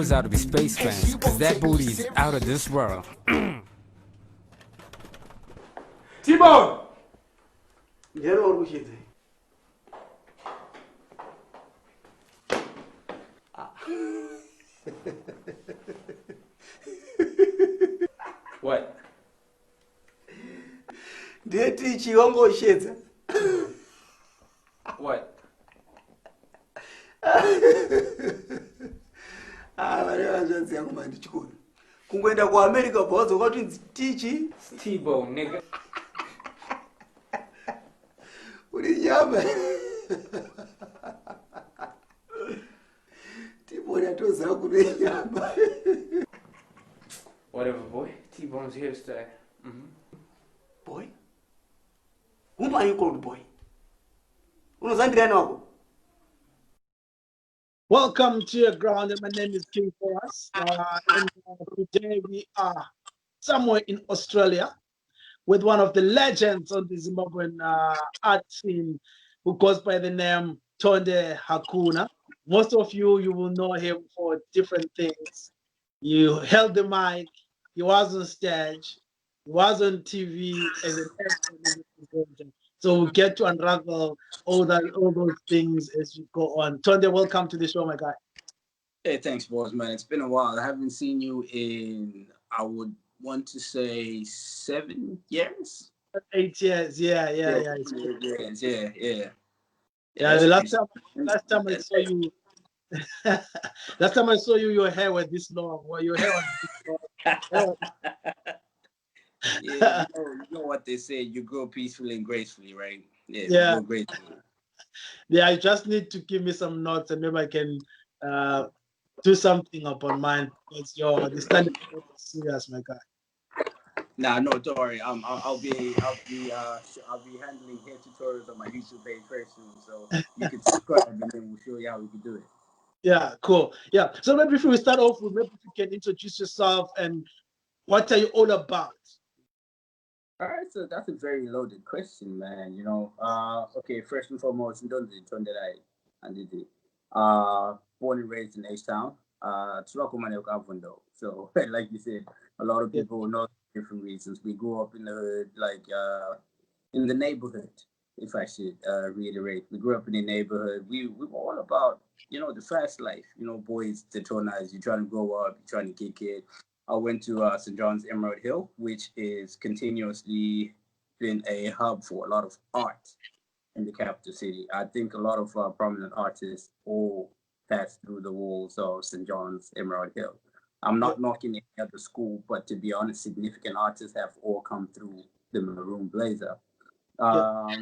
those outer space fans, cause that booty's out of this world. T-Bone! Njero orushite. What? Dear teacher, you go shit. What? Vanhu yangu mandichikona kungoenda kuamerica bhozo kwati tichi T-Bone, nigga. uri nyama T-Bone atoziva kune nyama. Whatever, boy. T-Bone's here to stay. Boy? Whom are you called boy? Unozandirani wako? Welcome to your ground. My name is King BOAZ. And today we are somewhere in Australia with one of the legends on the Zimbabwean art scene who goes by the name Tonderai. Most of you will know him for different things. You held the mic, he was on stage, he was on TV as an actor. So we'll get to unravel all those things as we go on. Tonde, welcome to the show, my guy. Hey, thanks, boss, man. It's been a while. I haven't seen you in, I would want to say 7 years. 8 years, yeah. Yeah. The last time I saw you, last time I saw you, your hair was this long. Well, your hair was this long. Yeah, you know what they say, you grow peacefully and gracefully, right? Yeah. You grow gracefully. Yeah, I just need to give me some notes and maybe I can do something upon mine because the standard is serious, my guy. Nah, no, don't worry. I'll be handling hair tutorials on my YouTube page very soon, so you can subscribe and then we'll show you how we can do it. Yeah, cool. Yeah. So maybe if we start off with, maybe if you can introduce yourself and what are you all about? All right, so that's a very loaded question, man. You know, okay, first and foremost, Tonderai, born and raised in H-Town, so like you said, a lot of people know different reasons. We grew up in the hood, like in the neighborhood, if I should reiterate. We grew up in the neighborhood. We were all about, the fast life. Boys, the Tonas, you're trying to grow up, you're trying to kick it. I went to St. John's Emerald Hill, which is continuously been a hub for a lot of art in the capital city. I think a lot of prominent artists all pass through the walls of St. John's Emerald Hill. I'm not knocking any other school, but to be honest, significant artists have all come through the Maroon Blazer. I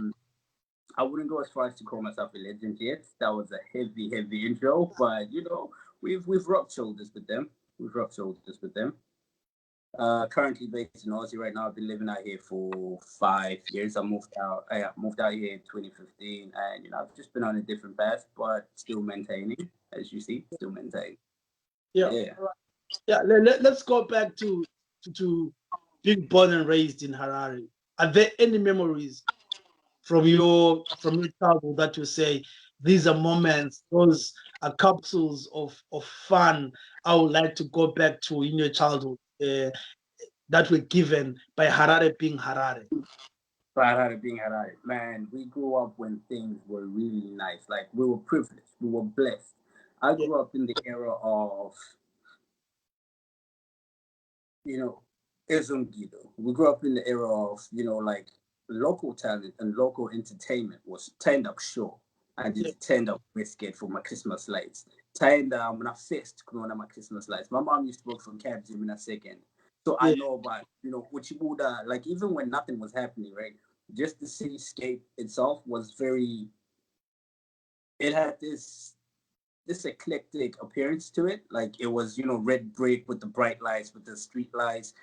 wouldn't go as far as to call myself a legend yet. That was a heavy intro, but we've rubbed shoulders with them. Currently based in Aussie right now. I've been living out here for 5 years. I moved out here in 2015, and I've just been on a different path, but still maintaining, as you see, still maintaining. Yeah. Let's go back to being born and raised in Harare. Are there any memories from your childhood that you say these are moments, those are capsules of fun I would like to go back to in your childhood that were given by Harare being Harare? By Harare being Harare, man, we grew up when things were really nice. Like, we were privileged, we were blessed. I grew up in the era of, Ezongido. We grew up in the era of, like, local talent and local entertainment was turned up show. I did turned up biscuit for my Christmas lights. Turned when I first on my Christmas lights. My mom used to work from cab gym in a second. So I know about, Uchibuda, like even when nothing was happening, right? Just the cityscape itself was it had this eclectic appearance to it. Like it was, red brick with the bright lights, with the street lights,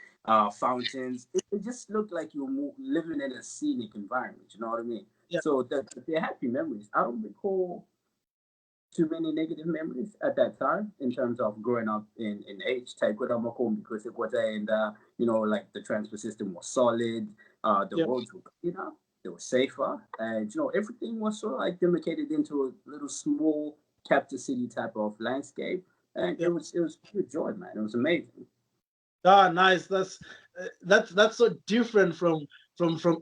fountains. It just looked like you were living in a scenic environment. You know what I mean? Yeah. So they're happy memories. I don't recall too many negative memories at that time in terms of growing up in H type because it was and like the transport system was solid, the roads were they were safer, and everything was sort of like demarcated into a little small capital city type of landscape. and Yeah. it was pure joy, man. It was amazing. Ah, nice. That's so different from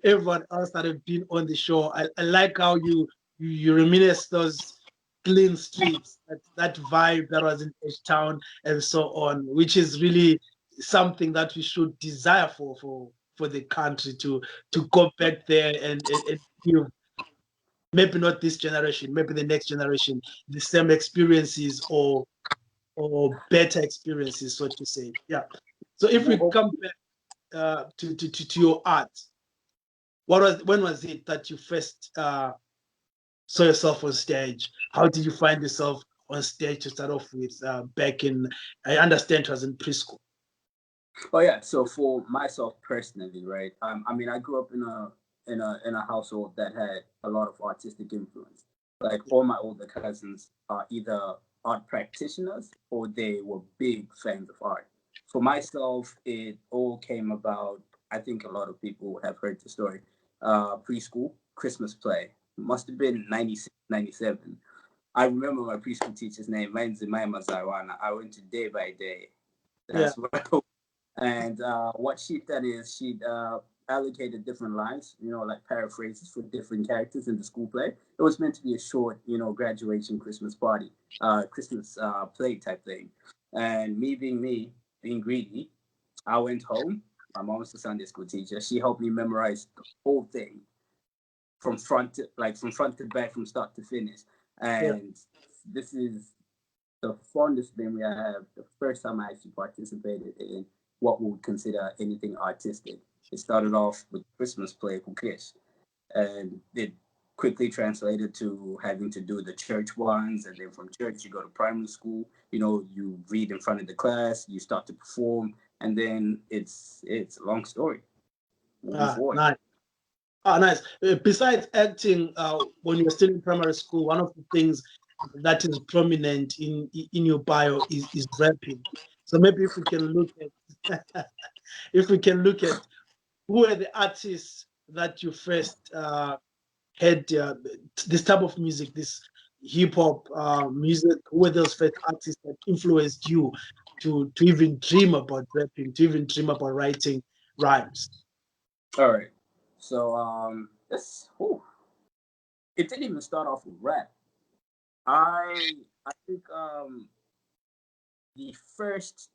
everyone else that have been on the show. I like how you reminisce those clean streets, that vibe that was in H Town and so on, which is really something that we should desire for the country to go back there and give, maybe not this generation, maybe the next generation, the same experiences or better experiences, so to say. Yeah. So if we come back to your art, when was it that you first saw yourself on stage? How did you find yourself on stage to start off with? Back in, I understand it was in preschool. Oh yeah. So for myself personally, right? I mean, I grew up in a household that had a lot of artistic influence. Like all my older cousins are either art practitioners or they were big fans of art. For myself, it all came about. I think a lot of people have heard the story. Preschool Christmas play must have been 96, 97. I remember my preschool teacher's name, mine's Maya Mazarwana. I went to day by day. Yeah. That's what and what she'd done is she'd allocated different lines, like paraphrases for different characters in the school play. It was meant to be a short, graduation Christmas party, Christmas play type thing. And me, being greedy, I went home. My mom was a Sunday school teacher. She helped me memorize the whole thing from front to back, from start to finish. Yeah. And this is the fondest memory I have. The first time I actually participated in what we would consider anything artistic. It started off with Christmas play Kukish, and it quickly translated to having to do the church ones, and then from church you go to primary school. You read in front of the class, you start to perform, and then it's a long story moving forward. Nice. Nice. Besides acting, when you're still in primary school, one of the things that is prominent in your bio is rapping. So maybe if we can look at if we can look at who are the artists that you first had this type of music, this hip hop music. Who were those first artists that influenced you to even dream about rapping, to even dream about writing rhymes? All right. So it didn't even start off with rap. I think the first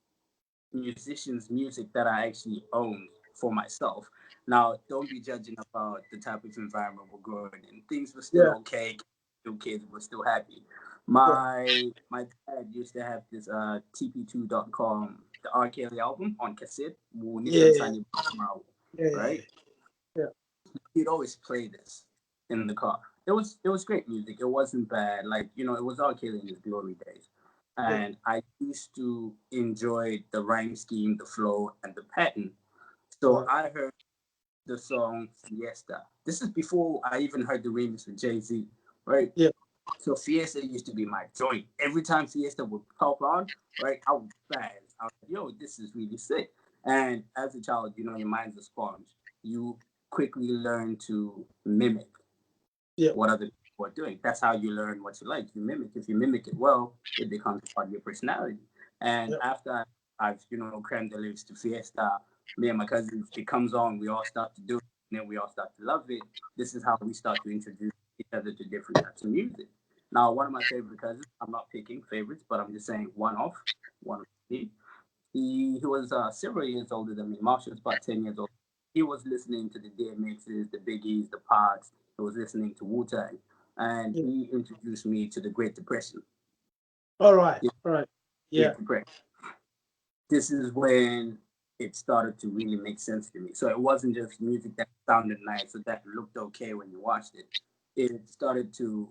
musician's music that I actually owned for myself. Now, don't be judging about the type of environment we're growing in. Things were still okay. Still kids were still happy. My dad used to have this TP2.com, the R. Kelly album on cassette. Right? Yeah. He'd always play this in the car. It was great music. It wasn't bad. It was R. Kelly in his glory days. And I used to enjoy the rhyme scheme, the flow, and the pattern. So I heard the song Fiesta. This is before I even heard the remix with Jay-Z, right? Yeah. So Fiesta used to be my joint. Every time Fiesta would pop on, right, I would spaz. I was like, yo, this is really sick. And as a child, your mind's a sponge. You quickly learn to mimic what other people are doing. That's how you learn what you like. You mimic. If you mimic it well, it becomes part of your personality. And after I've crammed the lyrics to Fiesta, me and my cousins, it comes on. We all start to do it, and then we all start to love it. This is how we start to introduce each other to different types of music. Now, one of my favorite cousins, I'm not picking favorites, but I'm just saying one of me. He was several years older than me. Marshall was about 10 years old. He was listening to the DMXs, the Biggies, the Pods. He was listening to Wu-Tang. And he introduced me to the Great Depression. All right. Yeah. Great Depression. This is when it started to really make sense to me. So it wasn't just music that sounded nice or that looked okay when you watched it. It started to,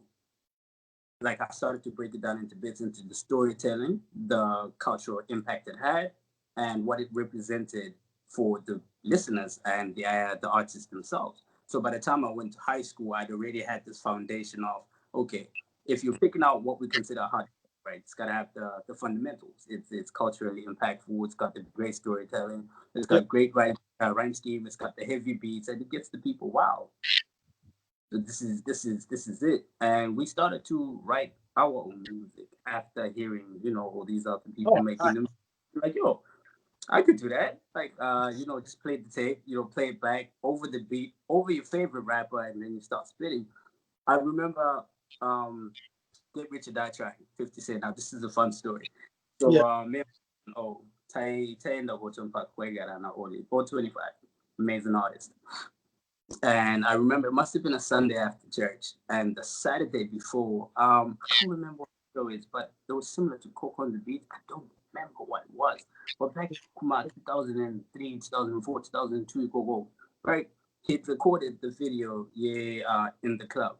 I started to break it down into bits, into the storytelling, the cultural impact it had, and what it represented for the listeners and the artists themselves. So by the time I went to high school, I'd already had this foundation of, okay, if you're picking out what we consider hard, right, it's got to have the fundamentals. It's culturally impactful. It's got the great storytelling. It's got great rhyme scheme. It's got the heavy beats, and it gets the people wow. So this is it. And we started to write our own music after hearing, all these other people making them. Like, yo, I could do that. Like, just play the tape, play it back over the beat, over your favorite rapper, and then you start spitting. I remember Get Rich or Die Trying, 50 Cent. Now, this is a fun story. So, Tai and the Hoton Park Kwegara na Oli, 425, amazing artist. And I remember it must have been a Sunday after church, and the Saturday before, I can't remember what the show is, but it was similar to Coke on the Beat. I don't remember what it was. But back in 2003, 2004, 2002, go, right? He recorded the video, in the club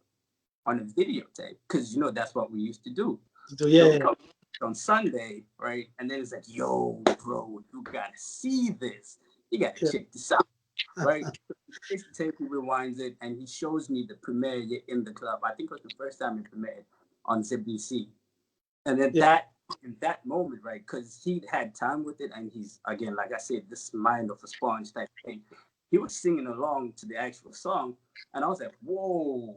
on a videotape, because that's what we used to do. So on Sunday, right? And then it's like, yo, bro, you gotta see this. You gotta check this out, right? He takes the tape, he rewinds it, and he shows me the premiere in the club. I think it was the first time he premiered on ZBC. And then in that moment, right, because he had time with it, and he's, again, like I said, this mind of a sponge type thing. He was singing along to the actual song, and I was like, whoa,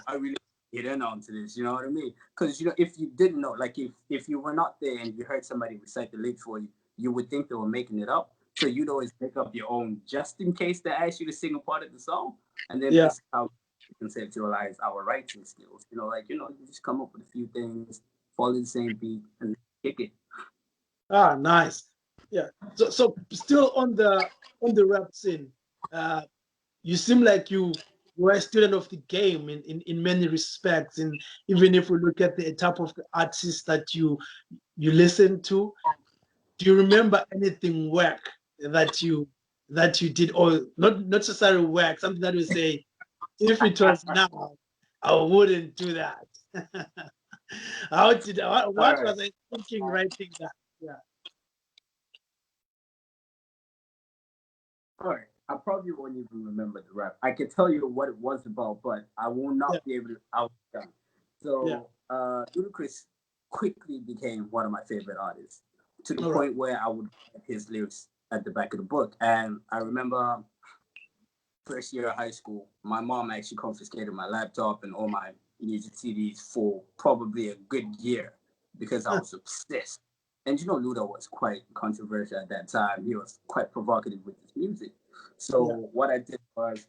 I really get in onto this, you know what I mean? Because, if you didn't know, like if you were not there and you heard somebody recite the lyrics for you, you would think they were making it up. So you'd always make up your own just in case they ask you to sing a part of the song. And then this is how we conceptualize our writing skills. You just come up with a few things, follow the same beat, and kick it. Ah, nice. Yeah. So still on the rap scene, you seem like you were a student of the game in many respects. And even if we look at the type of the artists that you listen to, do you remember anything work that you did, or not necessarily work, something that you say, if it was now, I wouldn't do that? What was I thinking writing that? Yeah. All right. I probably won't even remember the rap. I can tell you what it was about, but I will not be able to outdone. So Ludacris quickly became one of my favorite artists, to the point where I would write his lyrics at the back of the book. And I remember first year of high school, my mom actually confiscated my laptop and all my music CDs for probably a good year because I was obsessed. And Luda was quite controversial at that time. He was quite provocative with his music. So what I did was,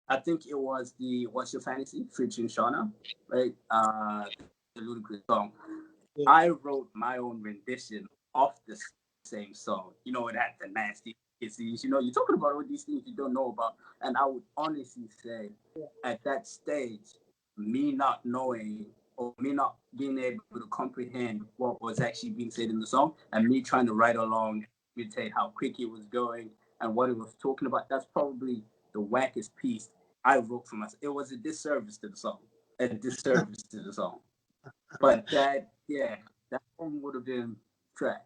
I think it was the What's Your Fantasy featuring Shauna, right? The Ludacris song. I wrote my own rendition of the same song. It had the nasty kisses. You're talking about all these things you don't know about. And I would honestly say, at that stage, me not knowing or me not being able to comprehend what was actually being said in the song, and me trying to write along, imitate how quick it was going and what it was talking about, that's probably the wackest piece I wrote for myself. It was a disservice to the song. But that one would have been trash.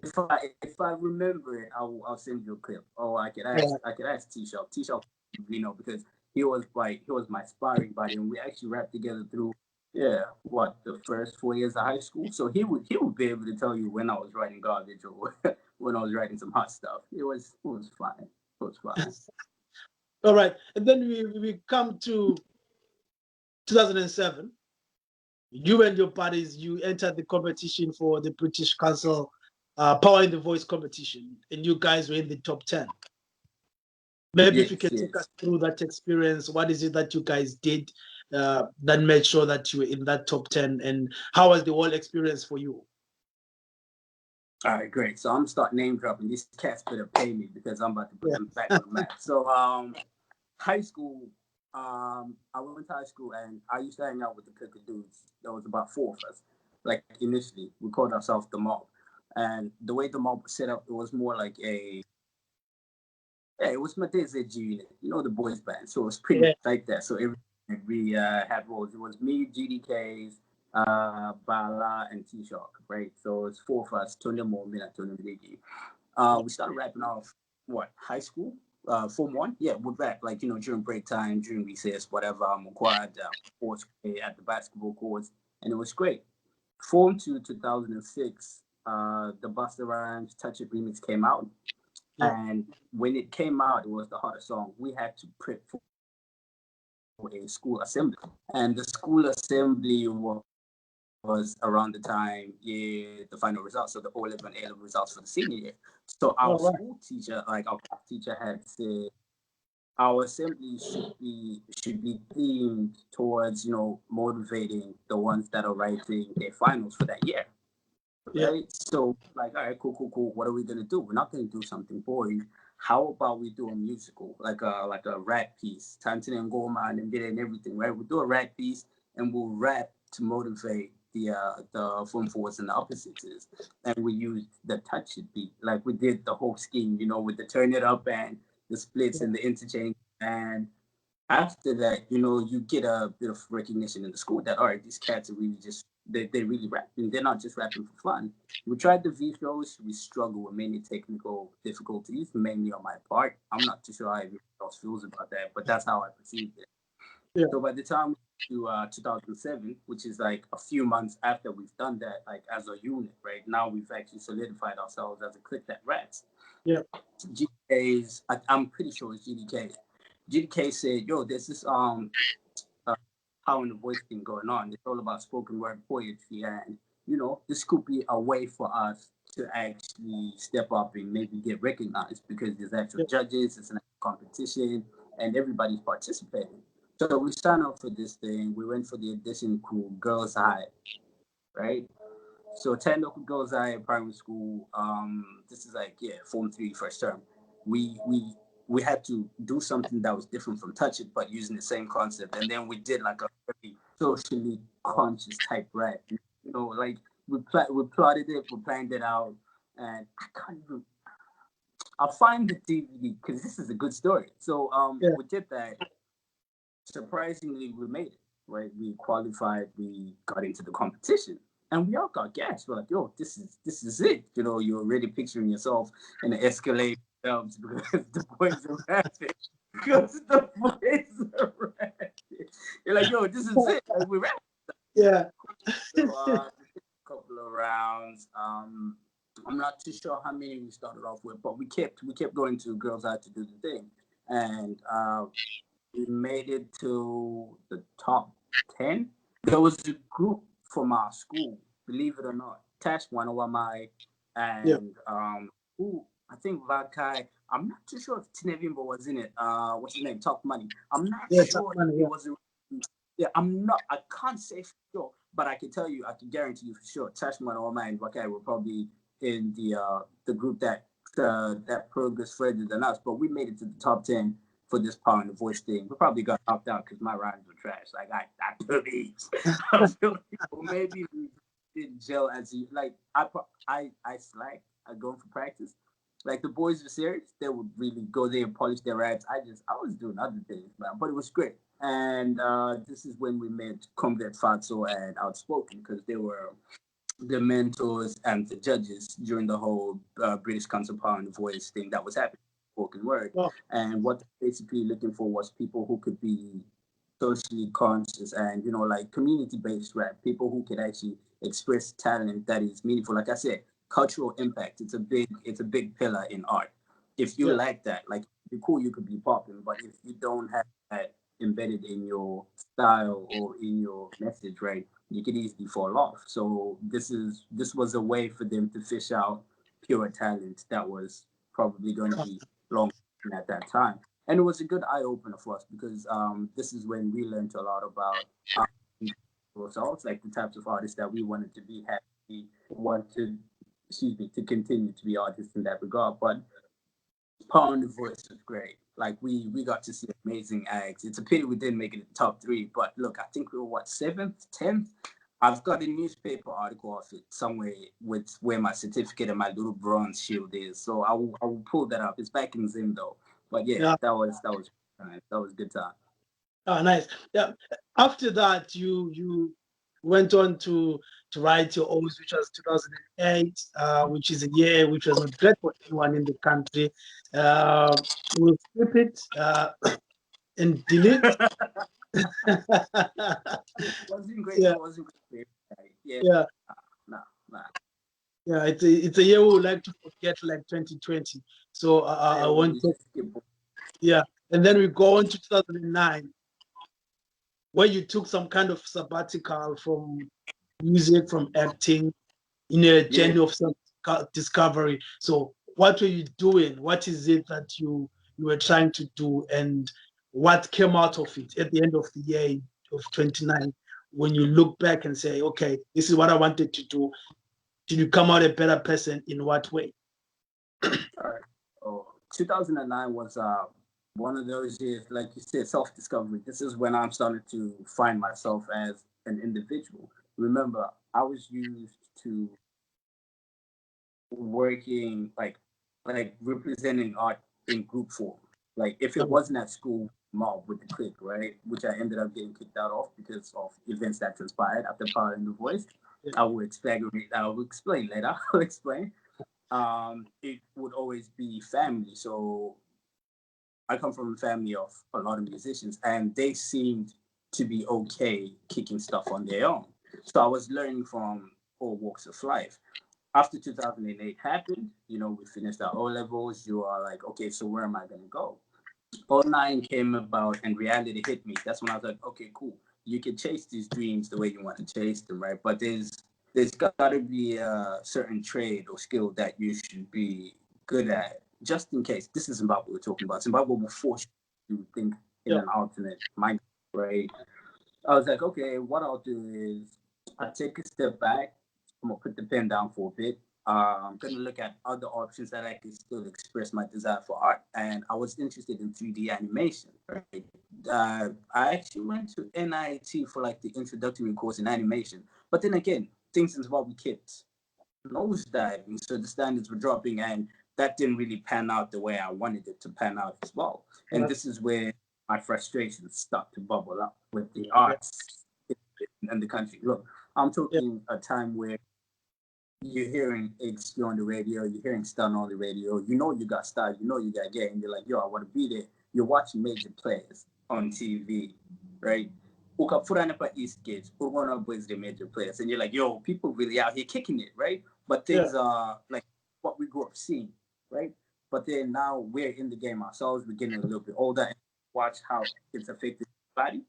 If I remember it, I'll send you a clip. Oh, I could ask T-Shop. T-Shop, because he was my sparring buddy, and we actually rapped together through the first 4 years of high school. So he would be able to tell you when I was writing garbage or when I was writing some hot stuff. It was fine. It was fine. All right, and then we come to 2007. You and your buddies, you entered the competition for the British Council Power in the Voice competition, and you guys were in the top 10. Maybe if you can take us through that experience, what is it that you guys did that made sure that you were in that top 10, and how was the whole experience for you? All right, great. So I'm start name dropping. These cats better pay me because I'm about to put them back on the map. So high school, I went to high school and I used to hang out with the clique of dudes. There was about 4 of us. Like initially, we called ourselves the Mob. And the way the Mob was set up, it was more like it was Matez's unit, the boys band. So it was pretty much like that. So we had roles. It was me, GDKs, Bala, and T-Shock, right? So it's 4 of us, Tony Mo, Mina, Tony Mdigi. We started rapping off, high school? Form 1? Yeah, we'd rap, during break time, during recess, whatever, quad, sports, at the basketball courts, and it was great. Form 2, 2006, the Busta Rhymes Touch It remix came out. And when it came out, it was the hottest song. We had to prep a school assembly, and the school assembly was around the time the final results, so the O-level and A-level results for the senior year. So our school teacher, like our class teacher, had said our assembly should be themed towards motivating the ones that are writing their finals for that year. Right? So like, all right, cool. What are we gonna do? We're not gonna do something boring. How about we do a musical, like a rap piece, Tantin and Goma and Mbire and everything, right? We'll do a rap piece and we'll rap to motivate the form forwards and the opposites. And we used the touch it beat, like we did the whole scheme, with the turn it up and the splits and the interchange. And after that, you get a bit of recognition in the school that, all right, these cats are really just, they really rapping. They're not just rapping for fun. We tried the V shows. We struggle with many technical difficulties, mainly on my part. I'm not too sure how everyone else feels about that, but that's how I perceived it. Yeah. So by the time to 2007, which is like a few months after we've done that, like as a unit, right? Now we've actually solidified ourselves as a clique that raps. Yeah. GDK's, I'm pretty sure it's GDK. GDK said, yo, there's this Power in the Voice thing going on. It's all about spoken word poetry, and this could be a way for us to actually step up and maybe get recognized because there's actual judges, it's an competition, and everybody's participating. So we signed up for this thing. We went for the audition called Girls High, right? So 10 local Girls High primary school. This is like Form 3 first term. We had to do something that was different from Touch It, but using the same concept. And then we did like a very socially conscious type rap. Like we plotted it, we planned it out, and I'll find the DVD because this is a good story. So we did that. Surprisingly, we made it, right? We qualified, we got into the competition. And we all got gas. We're like, yo, this is it. You're already picturing yourself in an Escalade because the boys are rapping. Because the boys are rapping. You're like, yo, this is it. Like, we're rapping. Yeah. So a couple of rounds. I'm not too sure how many we started off with, but we kept going to Girls Out to do the thing. And we made it to the top 10. There was a group from our school, believe it or not, Tash Wanawamai, and I think Vakai. I'm not too sure if Tinevimbo was in it. What's his name? Top Money. I'm not sure if it was. Yeah, I can't say for sure, but I can tell you, I can guarantee you for sure, Tash Wanawamai and Vakai were probably in the group that progressed further than us. But we made it to the top 10 for this Power in the Voice thing. We probably got knocked out because my rhymes were trash. Like I feel maybe we didn't gel as you like. I slack. I go for practice. Like the boys were serious. They would really go there and polish their raps. I was doing other things, man. But it was great. And this is when we met Convert Fatso and Outspoken because they were the mentors and the judges during the whole British Council Power in the Voice thing that was happening. Spoken word. And what they're basically looking for was people who could be socially conscious and like community-based rap, people who could actually express talent that is meaningful. Like I said, cultural impact, it's a big pillar in art. If you like that, like it'd be cool, you could be popping, but if you don't have that embedded in your style or in your message, right, you could easily fall off. So this was a way for them to fish out pure talent that was probably going to be long at that time. And it was a good eye-opener for us because this is when we learned a lot about ourselves, like the types of artists that we wanted to be, we wanted, to continue to be artists in that regard. But Power in the Voice was great. Like we got to see amazing acts. It's a pity we didn't make it in the top 3, but look, I think we were 7th, 10th? I've got a newspaper article of it somewhere with where my certificate and my little bronze shield is. So I will pull that up. It's back in Zim though. But that was a good time. Oh, nice. Yeah. After that, you went on to write your O's, which was 2008, which is a year which was not great for anyone in the country. We'll skip it and delete. It wasn't great. Yeah. It wasn't great. Yeah. Nah. Yeah, it's a year we would like to forget, like 2020. So I want to. Yeah, and then we go on to 2009. where you took some kind of sabbatical from music, from acting, in a journey of discovery. So what were you doing? What is it that you were trying to do, and what came out of it at the end of the year of 29? When you look back and say, okay, this is what I wanted to do. Did you come out a better person? In what way? All right. Oh, 2009 was one of those years, like you said, self-discovery. This is when I'm starting to find myself as an individual. Remember, I was used to working like representing art in group form. Like if it wasn't at school, mob with the clique, right? Which I ended up getting kicked out of because of events that transpired after Power in the Voice. I will I will explain later. I'll explain. It would always be family. So I come from a family of a lot of musicians, and they seemed to be okay kicking stuff on their own. So I was learning from all walks of life. After 2008 happened, we finished our O levels. You are like, okay, so where am I going to go? '09 came about and reality hit me. That's when I was like, okay, cool. You can chase these dreams the way you want to chase them, right? But there's got to be a certain trade or skill that you should be good at, just in case. This is Zimbabwe we're talking about. Zimbabwe will force you to think in an alternate mind, right? I was like, okay, what I'll do is I take a step back. I'm gonna put the pen down for a bit. I'm gonna look at other options that I can still express my desire for art. And I was interested in 3D animation. Right? I actually went to NIT for like the introductory course in animation. But then again, things in Zimbabwe kept nosediving, so the standards were dropping, and that didn't really pan out the way I wanted it to pan out as well. And this is where my frustrations start to bubble up with the arts in the country. Look, I'm talking a time where you're hearing HQ on the radio, you're hearing Stun on the radio, you got style, you got game, you're like, yo, I want to be there. You're watching major players on TV, right? Ukapfurana pa East Gate, Urwana Boys the major players, and you're like, yo, people really out here kicking it, right? But things are like what we grew up seeing, right? But then now we're in the game ourselves, we're getting a little bit older, and watch how it's affected the body,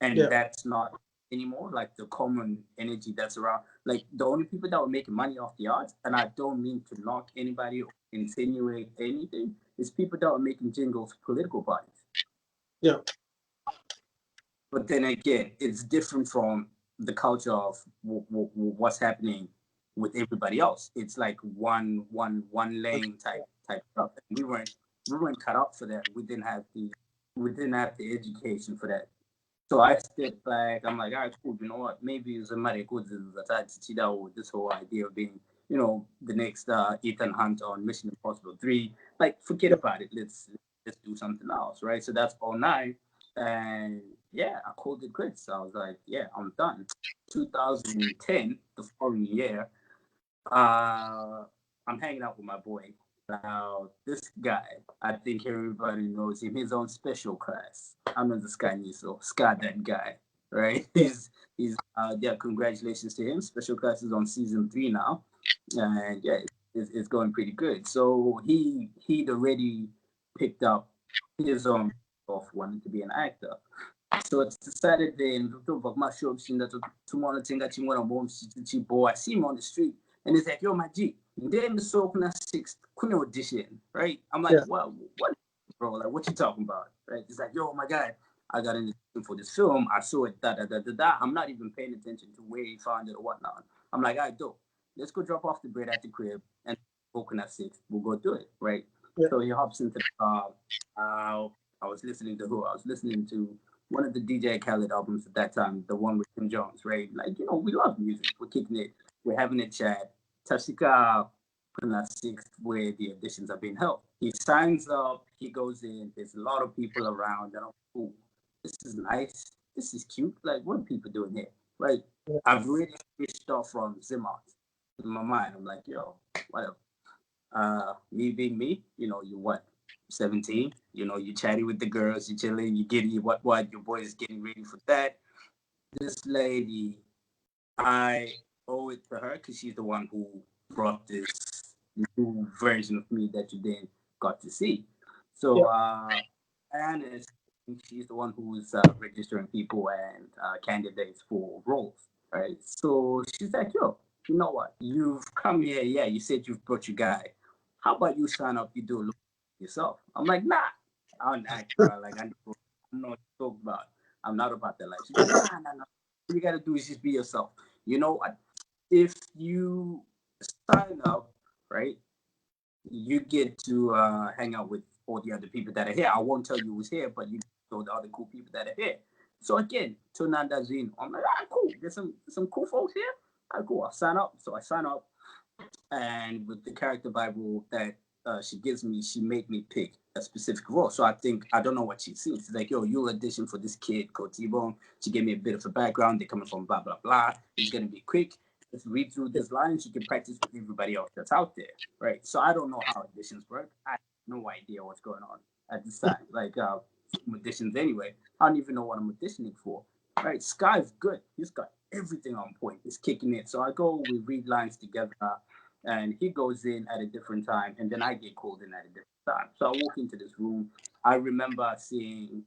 and that's not anymore, like the common energy that's around. Like the only people that were making money off the arts, and I don't mean to knock anybody or insinuate anything, is people that were making jingles for political parties. Yeah. But then again, it's different from the culture of what's happening with everybody else. It's like one lane type stuff. And we weren't cut out for that. We didn't have the education for that. So I stepped back. I'm like, all right, cool. You know what? Maybe it's a matter good that with this whole idea of being, the next Ethan Hunt on Mission Impossible 3. Like, forget about it. Let's do something else, right? So that's '09. And yeah, I called it quits. I was like, yeah, I'm done. 2010, the following year, I'm hanging out with my boy. Now, this guy, I think everybody knows him. His own special class. I'm in the Sky so Sky that guy, right? He's yeah. Congratulations to him. Special class is on season 3 now, and yeah, it's going pretty good. So he'd already picked up his own of wanting to be an actor. So it's Saturday, and my show, tomorrow, I see him on the street, and he's like, yo, my G, then the so kuna 6th, kuna audition, right? I'm like, what, bro? Like, what you talking about, right? He's like, yo, my guy, I got an audition for this film. I saw it, da da da da da. I'm not even paying attention to where he found it or whatnot. I'm like, all right, dope. Let's go drop off the bread at the crib and coconut 6. We'll go do it, right? Yeah. So he hops into the car. I was listening to who? I was listening to one of the DJ Khaled albums at that time, the one with Tim Jones, right? Like, we love music. We're kicking it. We're having a chat. Tashika Puna 6th, where the auditions are being held. He signs up. He goes in. There's a lot of people around. And I'm like, ooh, this is nice. This is cute. Like, what are people doing here? Right? I've really switched off from Zimart in my mind. I'm like, yo, whatever. Me being me, you what? 17, you chatty with the girls, you chilling, you getting what your boy is getting ready for that. This lady, I owe it to her because she's the one who brought this new version of me that you then got to see. So Anna's she's the one who's registering people and candidates for roles, right? So she's like, yo, you know what? You've come here, yeah, you said you've brought your guy. How about you sign up, you do a look yourself? I'm like, nah, I don't act, bro. Like, I know what you're talking about. I'm not about that life. She's like, nah. All you gotta do is just be yourself. You know what? If you sign up, right, you get to hang out with all the other people that are here. I won't tell you who's here, but you know the other cool people that are here. So again, Tonanda Zin, I'm like, cool. There's some cool folks here. Cool. I'll sign up. So I sign up, and with the character Bible that she gives me, she made me pick a specific role. So I don't know what she's seen. She's like, yo, you'll audition for this kid called T-Bone. She gave me a bit of a background. They're coming from blah, blah, blah. It's going to be quick. Just read through this lines. You can practice with everybody else that's out there, right? So I don't know how auditions work. I have no idea what's going on at this time. Like auditions anyway. I don't even know what I'm auditioning for, right? Sky's good. He's got everything on point. He's kicking it. So I go, we read lines together, and he goes in at a different time, and then I get called in at a different time. So I walk into this room. I remember seeing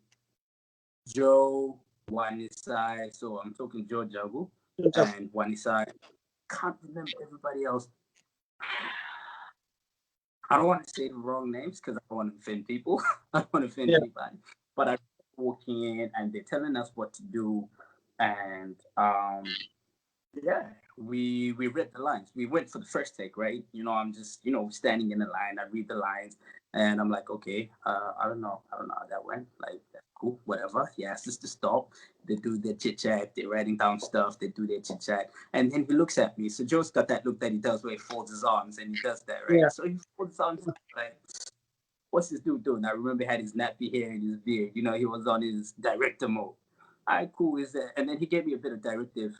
Joe, Wanisai. So I'm talking Joe Jagu and Wanisai. Can't remember everybody else. I don't want to say the wrong names because I don't want to offend people. I don't want to offend anybody. But I walking in and they're telling us what to do. And yeah, we read the lines. We went for the first take, right? You know, I'm just, standing in the line. I read the lines and I'm like, okay, I don't know how that went. Like, that's cool, whatever. He asks us to stop. They do their chit chat. They're writing down stuff. They do their chit chat. And then he looks at me. So Joe's got that look that he does where he folds his arms and he does that, right? Yeah. So he folds his arms like, what's this dude doing? I remember he had his nappy hair and his beard. You know, he was on his director mode. All right, cool. Is that? And then he gave me a bit of directive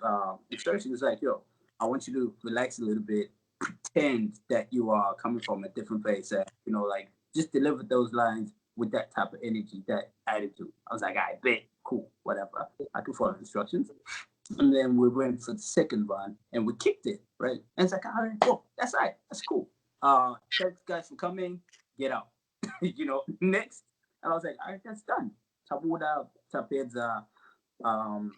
instruction. He was like, yo, I want you to relax a little bit, pretend that you are coming from a different place. Like just deliver those lines with that type of energy, that attitude. I was like, I bet, cool, whatever. I can follow instructions. And then we went for the second run and we kicked it, right? And it's like, all right, cool, that's all right, that's cool. Thanks guys for coming, get out. Next. And I was like, all right, that's done. Tabuda, Tapedza, um,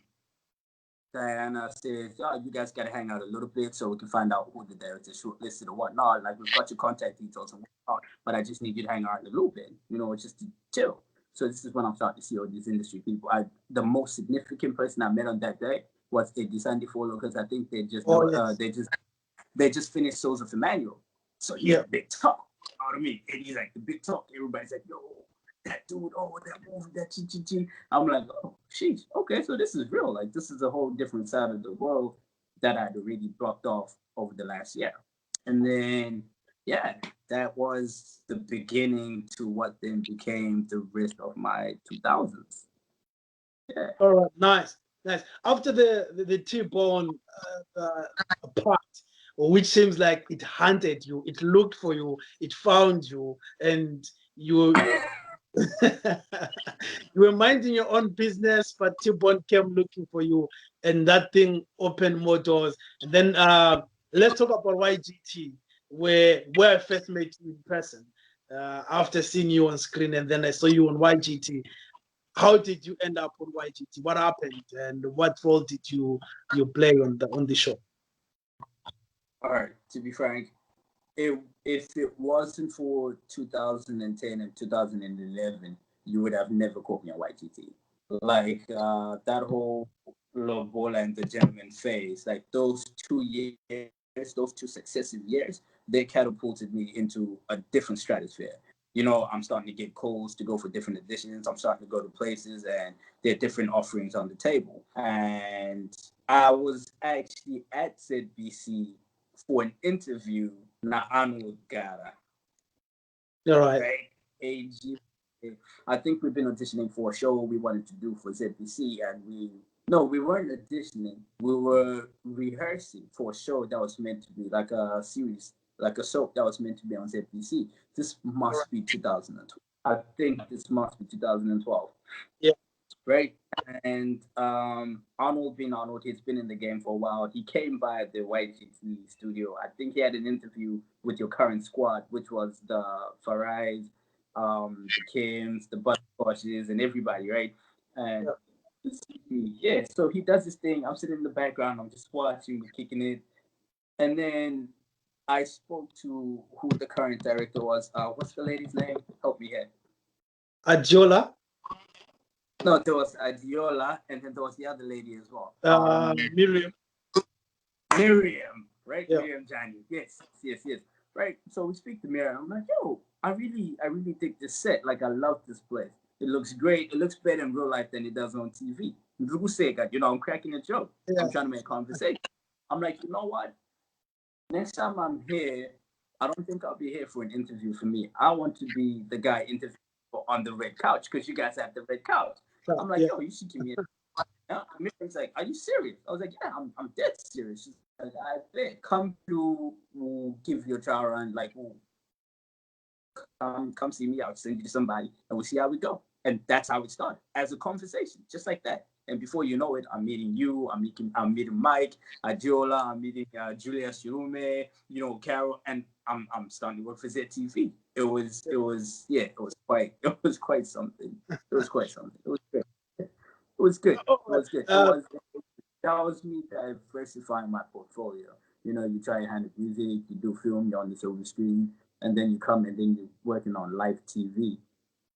Diana says, oh, you guys got to hang out a little bit so we can find out who the director shortlisted or whatnot. Like, we've got your contact details and whatnot, but I just need you to hang out a little bit, just to chill. So this is when I'm starting to see all these industry people. The most significant person I met on that day was Eddie Sandy Follow, because I think they just finished Souls of Emmanuel. So he had a big talk. You know what I mean? And he's like the big talk. Everybody's like, yo, that dude, that movie, that chi. I'm like, oh, sheesh. Okay, so this is real. Like, this is a whole different side of the world that I'd already blocked off over the last year. And then, yeah, that was the beginning to what then became the rest of my 2000s. Yeah. All right, nice. After the T-Bone part, which seems like it hunted you, it looked for you, it found you, and you you were minding your own business, but T-Bone came looking for you, and that thing opened more doors. And then let's talk about YGT, where I first met you in person after seeing you on screen, and then I saw you on YGT. How did you end up on YGT? What happened, and what role did you play on the show? All right, to be frank, if it wasn't for 2010 and 2011, you would have never caught me on YGT. Like that whole Lobola and the Gentleman phase, like those 2 years, those 2 successive years, they catapulted me into a different stratosphere. I'm starting to get calls to go for different editions. I'm starting to go to places and there are different offerings on the table. And I was actually at ZBC for an interview na Arnold Gara. All right. AG. I think we've been auditioning for a show we wanted to do for ZBC, and we weren't auditioning. We were rehearsing for a show that was meant to be like a series, like a soap that was meant to be on ZBC. This must be 2012. I think this must be 2012. Yeah. Right. And Arnold being Arnold, he's been in the game for a while. He came by the YGT studio. I think he had an interview with your current squad, which was the Farais, the Kims, the Butterscotches, and everybody, right? And yeah, so he does this thing. I'm sitting in the background. I'm just watching, kicking it, and then I spoke to who the current director was. What's the lady's name? Help me here. Adiola. No, there was Adiola, and then there was the other lady as well. Miriam. Miriam, right? Yeah. Miriam Jani. Yes. Right. So we speak to Miriam. I'm like, yo, I really dig this set. Like, I love this place. It looks great. It looks better in real life than it does on TV. You know, I'm cracking a joke. Yeah. I'm trying to make conversation. I'm like, you know what? Next time I'm here, I don't think I'll be here for an interview for me. I want to be the guy interviewing on the red couch because you guys have the red couch. I'm like, yo, you should give me a Miriam's like, are you serious? I was like, yeah, I'm dead serious. She's like, I bet. Come to, we'll give you a trial run, like, come see me, I'll send you to somebody, and we'll see how we go. And that's how it started, as a conversation, just like that. And before you know it, I'm meeting you, I'm meeting Mike, Adiola, I'm meeting Julia Shirume, you know, Carol, and I'm starting to work for ZTV. It was quite something. It was good. It was good. That was me diversifying my portfolio. You know, you try your hand at music, you do film, you're on the silver screen, and then you come and then you're working on live TV.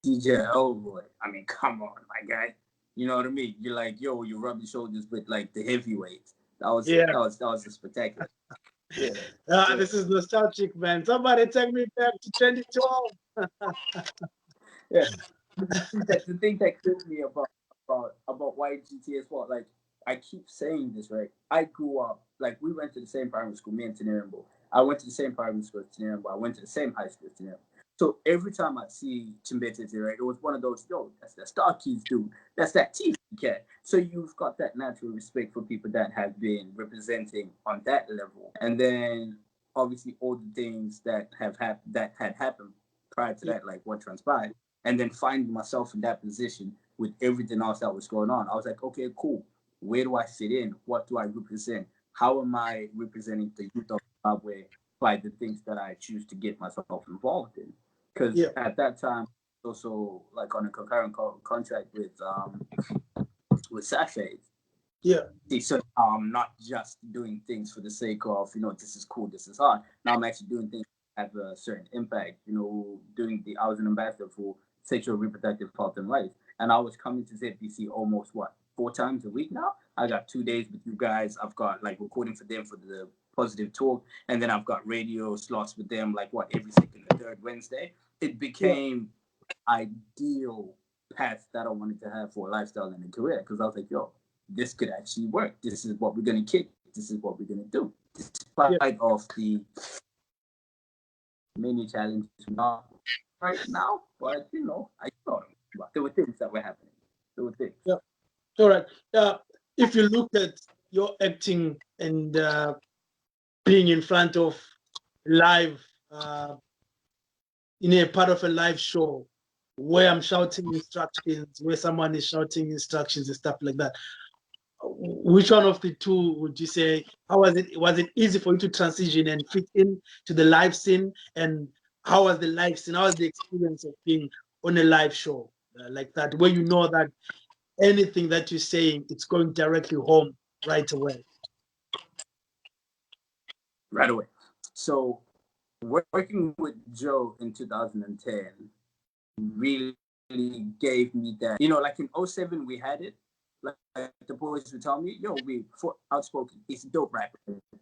DJ Elroy, I mean, come on, my guy. You know what I mean? You're like, yo, you rub your shoulders with like the heavyweights. That was a spectacular. Yeah. This is nostalgic, man. Somebody take me back to 2012. Yeah. The thing that kills me about YGT as well, like, I keep saying this, right? I grew up, like, we went to the same primary school, me and Tinerimbo. I went to the same primary school as Tinerimbo. I went to the same high school as Tinerimbo. So every time I see Chimbete, right, it was one of those, yo, that's that Star Keys dude. That's that TV cat. So you've got that natural respect for people that have been representing on that level. And then obviously all the things that had happened prior to that, like what transpired. And then finding myself in that position with everything else that was going on. I was like, okay, cool. Where do I fit in? What do I represent? How am I representing the youth of Zimbabwe by the things that I choose to get myself involved in? Because at that time, also like on a concurrent contract with Sashay. Yeah. So I'm not just doing things for the sake of, you know, this is cool, this is hard. Now I'm actually doing things that have a certain impact. You know, I was an ambassador for sexual reproductive health and rights, and I was coming to ZBC almost 4 times a week now. I got 2 days with you guys. I've got like recording for them for the positive talk, and then I've got radio slots with them like every second and third Wednesday. It became ideal path that I wanted to have for a lifestyle and a career, because I was like, yo, this could actually work. This is what we're gonna kick. This is what we're gonna do. Despite of the many challenges not right now, but you know, I thought there were things that were happening. There were things. Yeah. All right. If you look at your acting and being in front of live, in a part of a live show where I'm shouting instructions, where someone is shouting instructions and stuff like that, which one of the two would you say? How was it? Was it easy for you to transition and fit in to the live scene? And how was the live scene? How was the experience of being on a live show like that, where you know that anything that you're saying, it's going directly home right away? Right away. So working with Joe in 2010 really gave me that. You know, like in 07, we had it. Like the boys would tell me, yo, for outspoken, it's dope rapper.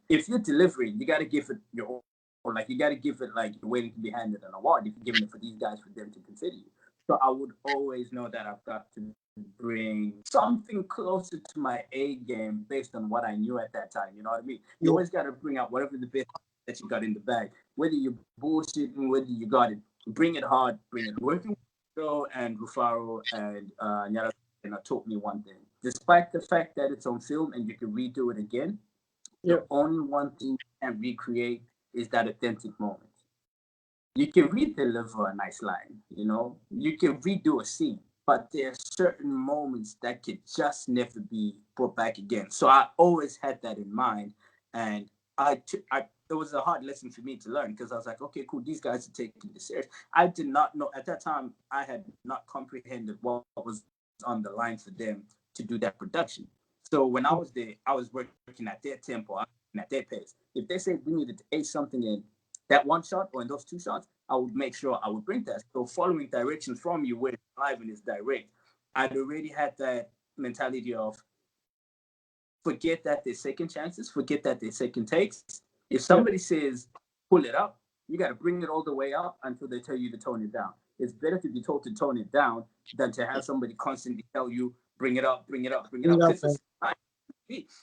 If you're delivering, you got to give it your own. Or like you got to give it like you're waiting to be handed an award. If you're giving it for these guys, for them to consider you. So I would always know that I've got to bring something closer to my A game based on what I knew at that time. You know what I mean? You always got to bring out whatever the best that you got in the bag. Whether you're bullshitting, whether you got it, bring it hard, bring it. Working with Joe and Rufaro and Nyara taught me one thing. Despite the fact that it's on film and you can redo it again, the only one thing you can recreate is that authentic moment. You can redeliver a nice line, you know, you can redo a scene, but there are certain moments that could just never be brought back again. So I always had that in mind, and I it was a hard lesson for me to learn because I was like, okay, cool, these guys are taking this serious. I did not know at that time. I had not comprehended what was on the line for them to do that production. So when I was there, I was working at their tempo, at their pace. If they said we needed to ace something in that one shot or in those two shots, I would make sure I would bring that. So following directions from you where it's live and it's direct, I'd already had that mentality of forget that there's second chances, forget that there's second takes. If somebody says pull it up, you got to bring it all the way up until they tell you to tone it down. It's better to be told to tone it down than to have somebody constantly tell you bring it up, bring it up, bring it up. Because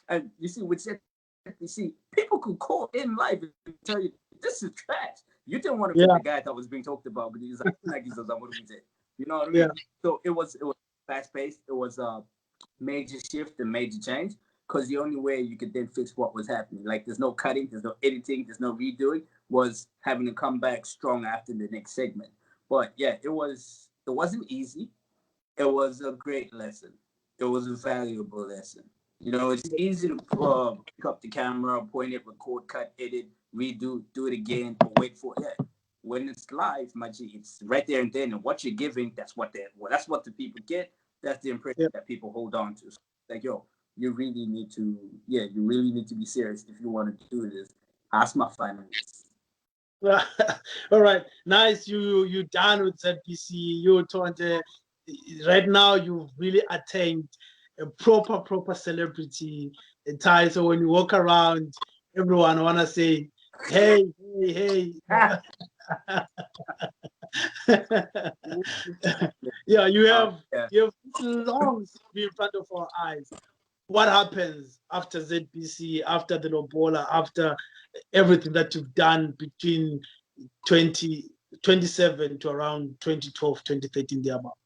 and you see, with ZBC, people could call in live and tell you this is trash. You didn't want to be the guy that was being talked about, but he's like he says, "What do we say?" You know what I mean? Yeah. So it was fast paced. It was a major shift and major change because the only way you could then fix what was happening, like there's no cutting, there's no editing, there's no redoing, was having to come back strong after the next segment. But yeah, it wasn't easy. It was a great lesson. It was a valuable lesson. You know, it's easy to pick up the camera, point it, record, cut, edit, redo, do it again, or wait for it. When it's live, my G, it's right there and then. And what you're giving, that's what the people get. That's the impression that people hold on to. So, like, yo, you really need to be serious if you want to do this. Ask my finance. All right, nice. You done with ZBC. You Tonde. Right now, you've really attained a proper celebrity tie. So when you walk around, everyone wanna say, "Hey, hey, hey." Yeah, you have long in front of our eyes. What happens after ZBC, after the Lobola, after everything that you've done between 2027 to around 2012, 2013, thereabout?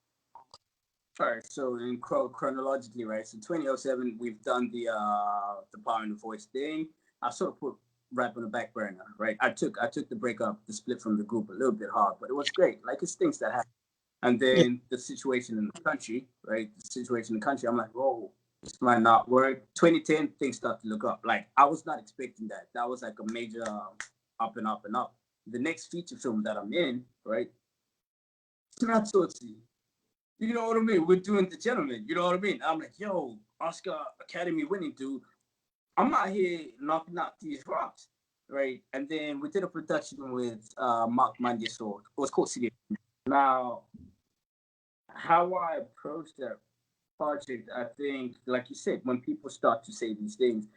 All right, so in chronologically, right? So 2007, we've done the Power and the Voice thing. I sort of put rap on the back burner, right? I took the breakup, the split from the group a little bit hard, but it was great. Like it's things that happen. And then the situation in the country, right? The situation in the country, I'm like, whoa, this might not work. 2010, things start to look up. Like I was not expecting that. That was like a major up and up and up. The next feature film that I'm in, right? It's not so easy. You know what I mean? We're doing The Gentleman. You know what I mean? I'm like, yo, Oscar Academy winning dude. I'm out here knocking out these rocks, right? And then we did a production with Mark Mandisor. It was called City. Now, how I approached that project, I think, like you said, when people start to say these things,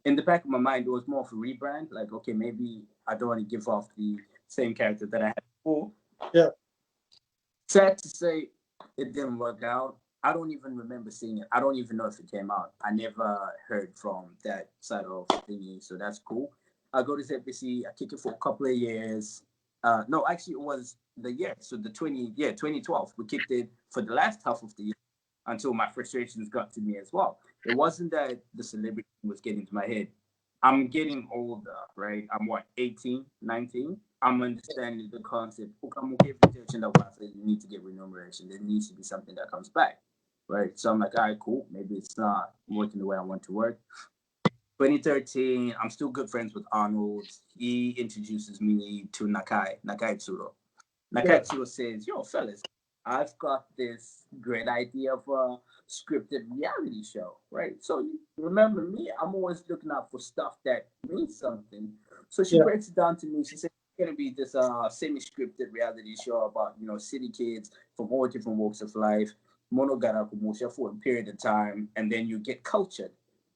in the back of my mind, it was more of a rebrand. Like, okay, maybe I don't want to give off the same character that I had before. Yeah. Sad to say, it didn't work out. I don't even remember seeing it. I don't even know if it came out. I never heard from that side of thingy, so that's cool. I go to ZBC, I kick it for a couple of years. No, actually, it was the year. So 2012. We kicked it for the last half of the year until my frustrations got to me as well. It wasn't that the celebrity was getting to my head. I'm getting older, right? I'm what, 18, 19? I'm understanding the concept. You need to get remuneration. There needs to be something that comes back, right? So I'm like, all right, cool. Maybe it's not working the way I want to work. 2013, I'm still good friends with Arnold. He introduces me to Nakai Tsuro. Nakai Tsuro says, yo, fellas, I've got this great idea of a scripted reality show, right? So you remember me, I'm always looking out for stuff that means something. So she breaks it down to me. She said, it's going to be this semi-scripted reality show about, city kids from all different walks of life, monogaraku for a period of time, and then you get cultured.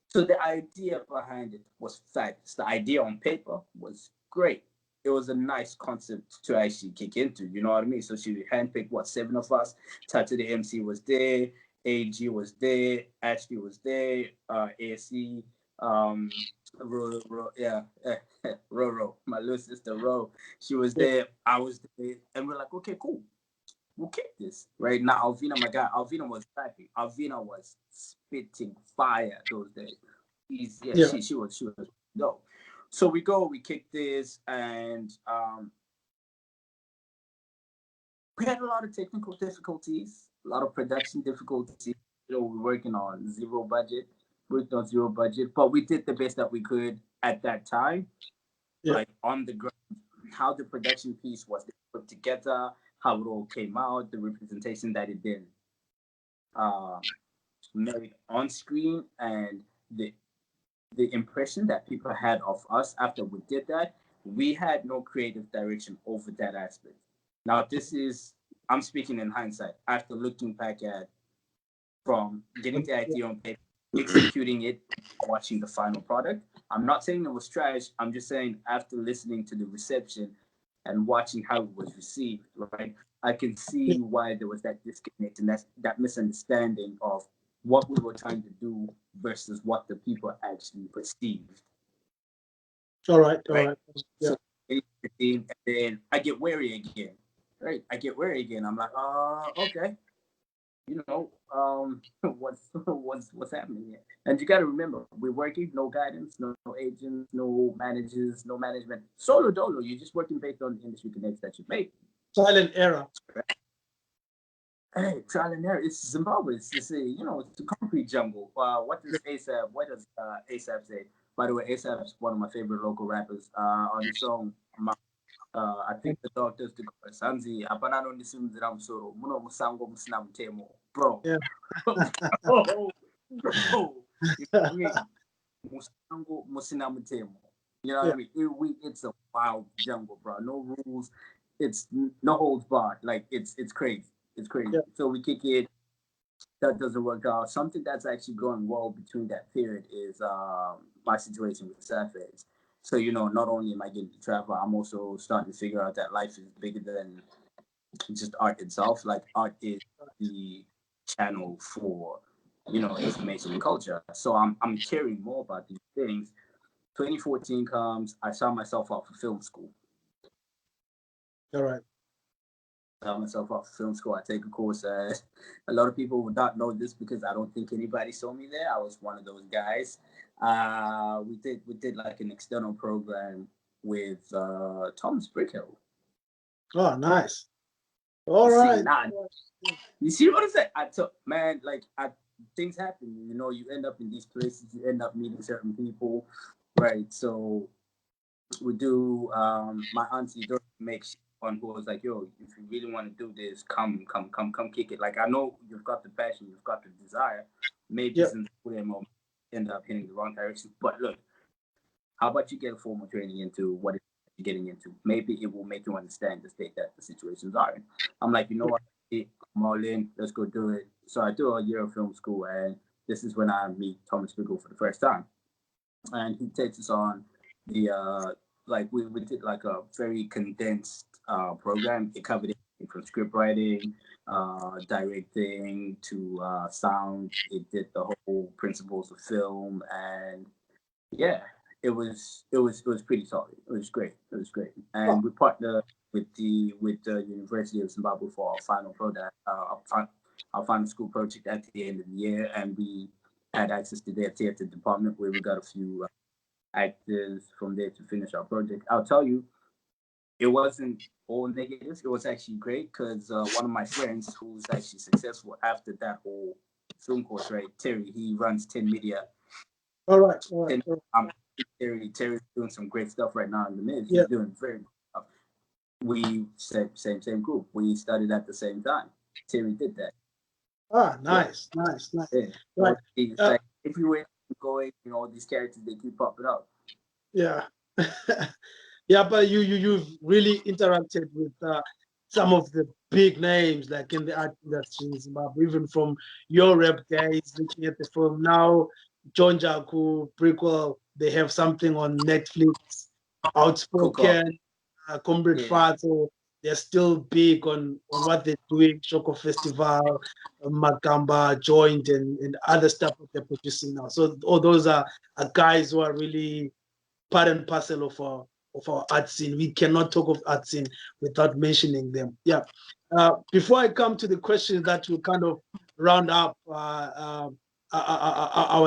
So the idea behind it was fabulous. The idea on paper was great. It was a nice concept to actually kick into, you know what I mean? So she handpicked, 7 of us. Tata the MC was there, AG was there, Ashley was there, ASC, Roro, my little sister Ro, she was there, I was there, and we're like, okay, cool. We'll kick this. Right now, Alvina, my guy, Alvina was rapping. Alvina was spitting fire those days. She was dope. So we kick this, and we had a lot of technical difficulties, a lot of production difficulties. We're working on zero budget, but we did the best that we could at that time. like on the ground, how the production piece was put together, how it all came out, the representation that it did made on screen, and the impression that people had of us after we did that. We had no creative direction over that aspect. Now, this is, I'm speaking in hindsight, after looking back at from getting the idea on paper, executing it, watching the final product. I'm not saying it was trash. I'm just saying after listening to the reception and watching how it was received, right? I can see why there was that disconnect and that misunderstanding of what we were trying to do versus what the people actually perceived. All right. Right. Yeah. So, and then I get wary again. Right. I get wary again. I'm like, okay. You know, what's happening here? And you got to remember, we're working, no guidance, no agents, no managers, no management, solo dolo. You're just working based on industry connects that you make. Silent era. Hey, trial and error. It's Zimbabwe. It's it's a concrete jungle. What does ASAP say? By the way, ASAP's one of my favorite local rappers. On the song, I think the dog does the chorus. Sanzi, abanano ndisimuzira musoro, muno musango musina mutemo. Bro. Yeah. Bro. Musango musina mutemo. You know what I mean? It's a wild jungle, bro. No rules. It's no holds barred. Like it's crazy. It's crazy. Yeah. So we kick it. That doesn't work out. Something that's actually going well between that period is my situation with Savage. So, not only am I getting to travel, I'm also starting to figure out that life is bigger than just art itself. Like, art is the channel for, information and culture. So I'm caring more about these things. 2014 comes, I saw myself out for film school. All right. Myself off film school. I take a course. A lot of people would not know this because I don't think anybody saw me there. I was one of those guys. We did like an external program with Thomas Brickhill. Oh, nice. All right. You see what I'm saying? Things happen. You end up in these places. You end up meeting certain people, right? So we do. My auntie makes one who was like, yo, if you really want to do this, come kick it. Like, I know you've got the passion, you've got the desire. Maybe since we end up hitting the wrong direction. But look, how about you get a formal training into what you're getting into? Maybe it will make you understand the state that the situations are in. I'm like, you know what? I'm all in. Let's go do it. So I do a year of film school, and this is when I meet Thomas Biggel for the first time. And he takes us on the we did like a very condensed program. It covered everything from script writing, directing to sound. It did the whole principles of film, and it was pretty solid. It was great. And we partnered with the University of Zimbabwe for our final product, our final school project at the end of the year, and we had access to their theater department where we got a few actors from there to finish our project. I'll tell you, it wasn't all negatives. It was actually great because one of my friends who's actually successful after that whole film course, right? Terry, he runs 10 Media. All right. Terry's doing some great stuff right now in the midst. He's doing very good stuff. We said same group. We started at the same time. Terry did that. Nice. Yeah. Right. Like, if you were going, all these characters, they keep popping up. Yeah. But you've really interacted with some of the big names like in the art industry in Zimbabwe, even from your rap days, looking at the film now, John Jaku, Prequel, they have something on Netflix, Outspoken, Comrade Fato, they're still big on what they're doing, Choco Festival, Makamba, Joint, and other stuff that they're producing now. So all those are guys who are really part and parcel of our art scene. We cannot talk of art scene without mentioning them. Yeah. Before I come to the questions that will kind of round up our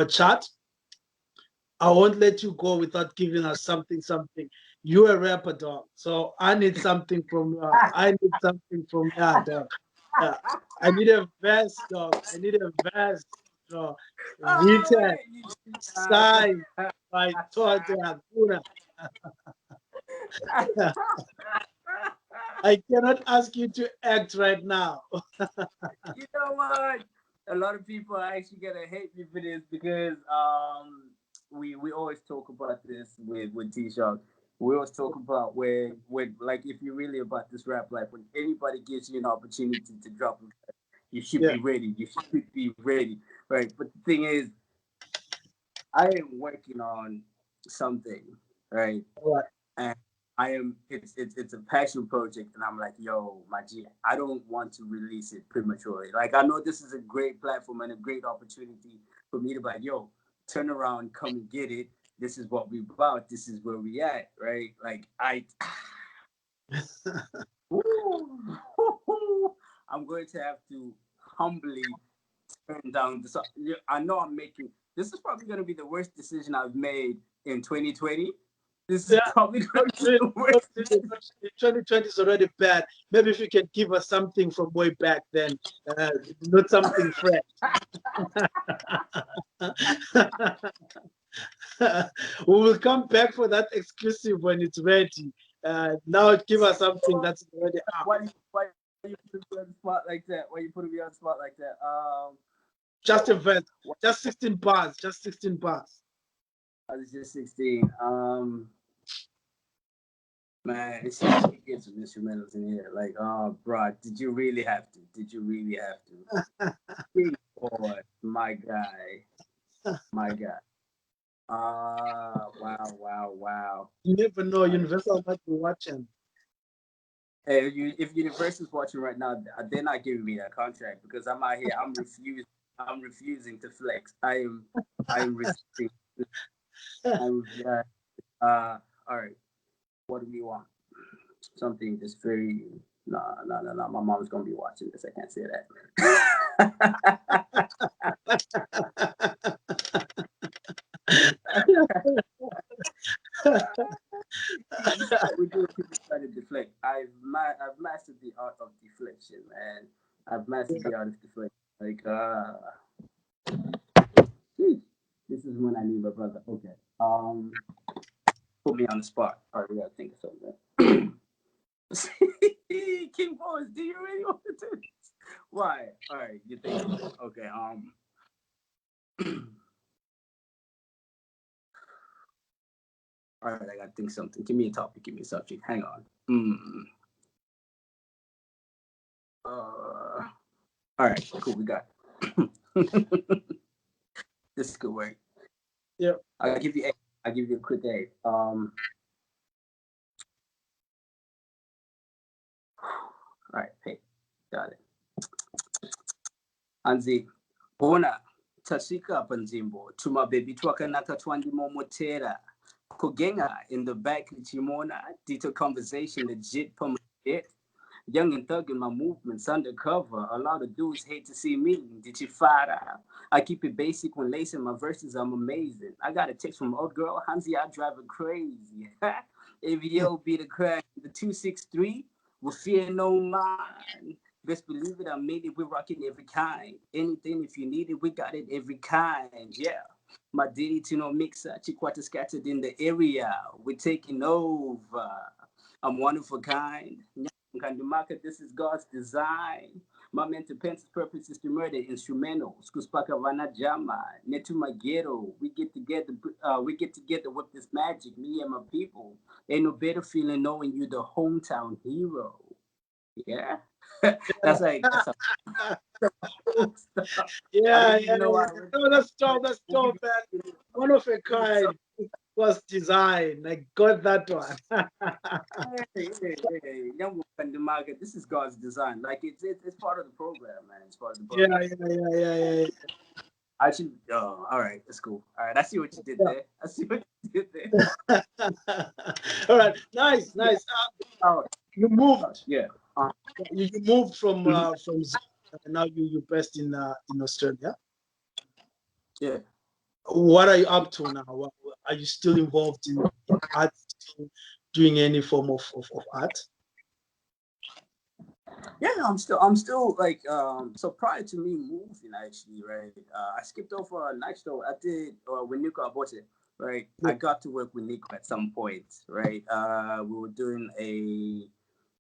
chat, I won't let you go without giving us something. You're a rapper, dog. So I need something from you. I need something from you, dog. I need a verse, dog. I need a verse, dog. Written, signed by Tonderai. I cannot ask you to act right now. You know what? A lot of people are actually gonna hate me for this because we always talk about this with T-Shark. We always talk about when like if you're really about this rap life, when anybody gives you an opportunity to drop, you should Yeah. be ready. You should be ready, right? But the thing is, I am working on something, right? Right. And I am it's a passion project, and I'm like, yo, my G, I don't want to release it prematurely. Like I know this is a great platform and a great opportunity for me to be like, yo, turn around, come and get it. This is what we about. This is where we at, right? Like I'm going to have to humbly turn down this. I know I'm making this is probably going to be the worst decision I've made in 2020. This is Yeah. probably going to be the worst. 2020 is already bad. Maybe if you can give us something from way back then, not something fresh. We will come back for that exclusive when it's ready. Now give us something that's already out. Why you putting me on the spot like that? Why you putting me on the spot like that? Just a verse, just 16 bars, just 16 bars. I was just 16. Man, it's just we get some instrumentals in here. Like, bro, did you really have to? Did you really have to? King BOAZ, my guy, my guy. Wow. You never know. Universal might be watching. Hey, if Universal's watching right now, they're not giving me that contract because I'm out here. I'm refusing to flex. I'm resisting. All right. What do we want? Something just very. No. My mom's gonna be watching this. I can't say that. We do people try to deflect. I've mastered the art of deflection, man. I've mastered the art of deflection. Like, this is when I need my brother. Okay. Put me on the spot. All right, we gotta think of something. King BOAZ, do you really want to do this? Why? All right, you think? Okay. All right, I gotta think something. Give me a topic. Give me a subject. Hang on. All right, cool. We got it. This could work. Yeah. I'll give you a quick aid. All right, hey, got it. Anzi, bona tasika panzimbo. Tuma baby twakanaka twandi momotera. Kogenga in the back chimona. Dito conversation legit it. Young and thug in my movements undercover. A lot of dudes hate to see me. Did you fire out? I keep it basic when lacing my verses. I'm amazing. I got a text from old girl Hansi. I drive her crazy. AVO be the crack. The 263 will fear no man. Best believe it. I made it. We're rocking every kind. Anything if you need it, we got it every kind. Yeah. My Diddy to no mixer. Chikwata scattered in the area. We're taking over. I'm one of a kind. Kandumaka, this is God's design. My mental pen's purpose is to murder instrumentals. Kuspaka Vana Jama, Netuma Ghetto. We get together with this magic, me and my people. Ain't no better feeling knowing you the hometown hero. Yeah. That's a Yeah. know No, that's dope, man. One of a kind was designed. I got that one. Hey, young Kandumaka, this is God's design. Like it's part of the program, man. It's part of the program. Yeah. I should. Oh, all right, that's cool. All right, I see what you did there. All right, nice. You moved. Yeah. You moved from Zim, and now you're based in Australia. Yeah. What are you up to now? Are you still involved in art? Still doing any form of art? Yeah, I'm still like so prior to me moving actually, right? I skipped over a night show. I did when Nico bought it. right? I got to work with Nico at some point, right? We were doing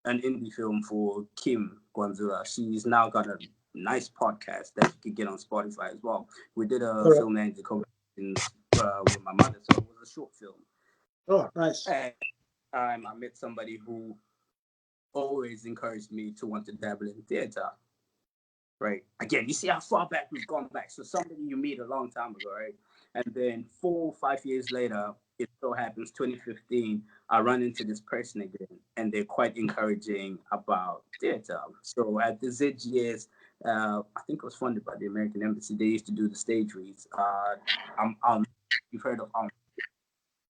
an indie film for Kim Gwanzura. She's now got a nice podcast that you could get on Spotify as well. We did a film named The Conversations with my mother, so it was a short film. Oh, nice. And I met somebody who always encouraged me to want to dabble in theater. Right. Again, you see how far back we've gone back. So somebody you meet a long time ago, right? And then 4 or 5 years later, it so happens 2015, I run into this person again, and they're quite encouraging about theater. So at the ZGS, I think it was funded by the American Embassy. They used to do the stage reads. You've heard of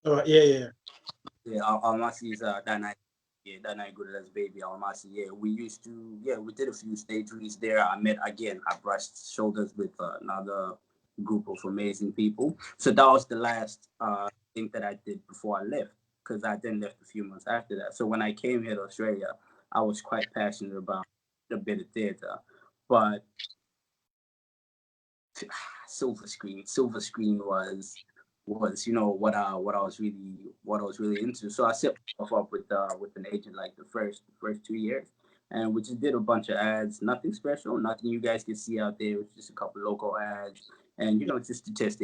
Yeah. Yeah, Almasi is that night. Yeah, that night good as baby Almasi. Yeah, we did a few stage reads there. I brushed shoulders with another group of amazing people. So that was the last thing that I did before I left, because I then left a few months after that. So when I came here to Australia, I was quite passionate about a bit of theater, but silver screen was what I was really into. So I set myself up with an agent like the first 2 years, and we just did a bunch of ads, nothing special, nothing you guys can see out there. It was just a couple local ads, and just to test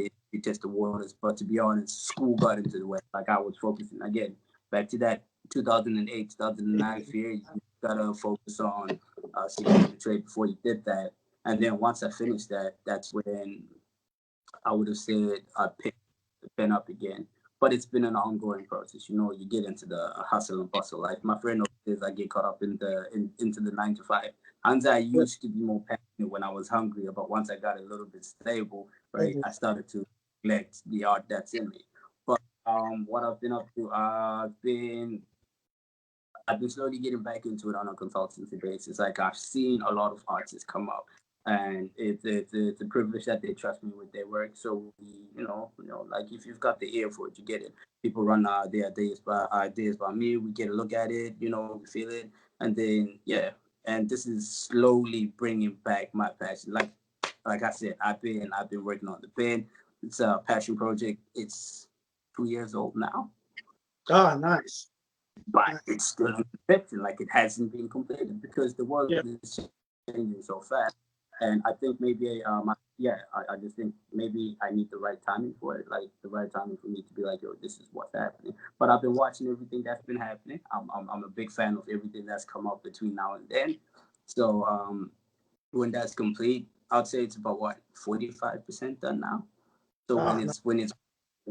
the waters. But to be honest, school got into the way. Like, I was focusing again back to that 2008 2009 fear. You gotta focus on securing the trade before you did that. And then once I finished that, that's when I would have said I picked the pen up again. But it's been an ongoing process. You get into the hustle and bustle life. My friend says I get caught up into the 9 to 5. And I used to be more passionate when I was hungry, but once I got a little bit stable, right, I started to neglect the art that's in me. But what I've been up to, I've been slowly getting back into it on a consultancy basis. Like, I've seen a lot of artists come up, and it's a privilege that they trust me with their work. So like, if you've got the ear for it, you get it. People run their ideas by me. We get a look at it, we feel it, and then and this is slowly bringing back my passion. Like I said, I've been working on the pen. It's a passion project. It's 2 years old now. Ah, nice. But it's still in conception. Like, it hasn't been completed because the world is changing so fast. And I think maybe I just think maybe I need the right timing for it, like the right timing for me to be like, yo, this is what's happening. But I've been watching everything that's been happening. I'm a big fan of everything that's come up between now and then. So when that's complete, I'd say it's about 45% done now. So when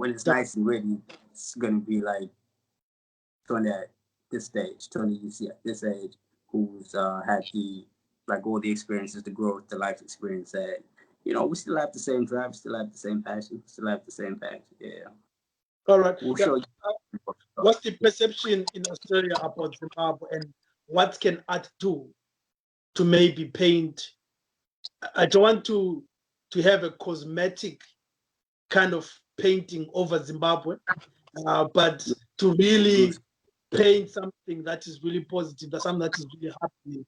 it's nice and ready, it's gonna be like Tony at this stage, Tony you see at this age, who's had all the experiences, the growth, the life experience, and we still have the same drive, still have the same passion, still have the same passion. Yeah. All right. We'll show you. What's the perception in Australia about Zimbabwe, and what can art do to maybe paint? I don't want to have a cosmetic kind of painting over Zimbabwe, but to really paint something that is really positive, that something that is really happening.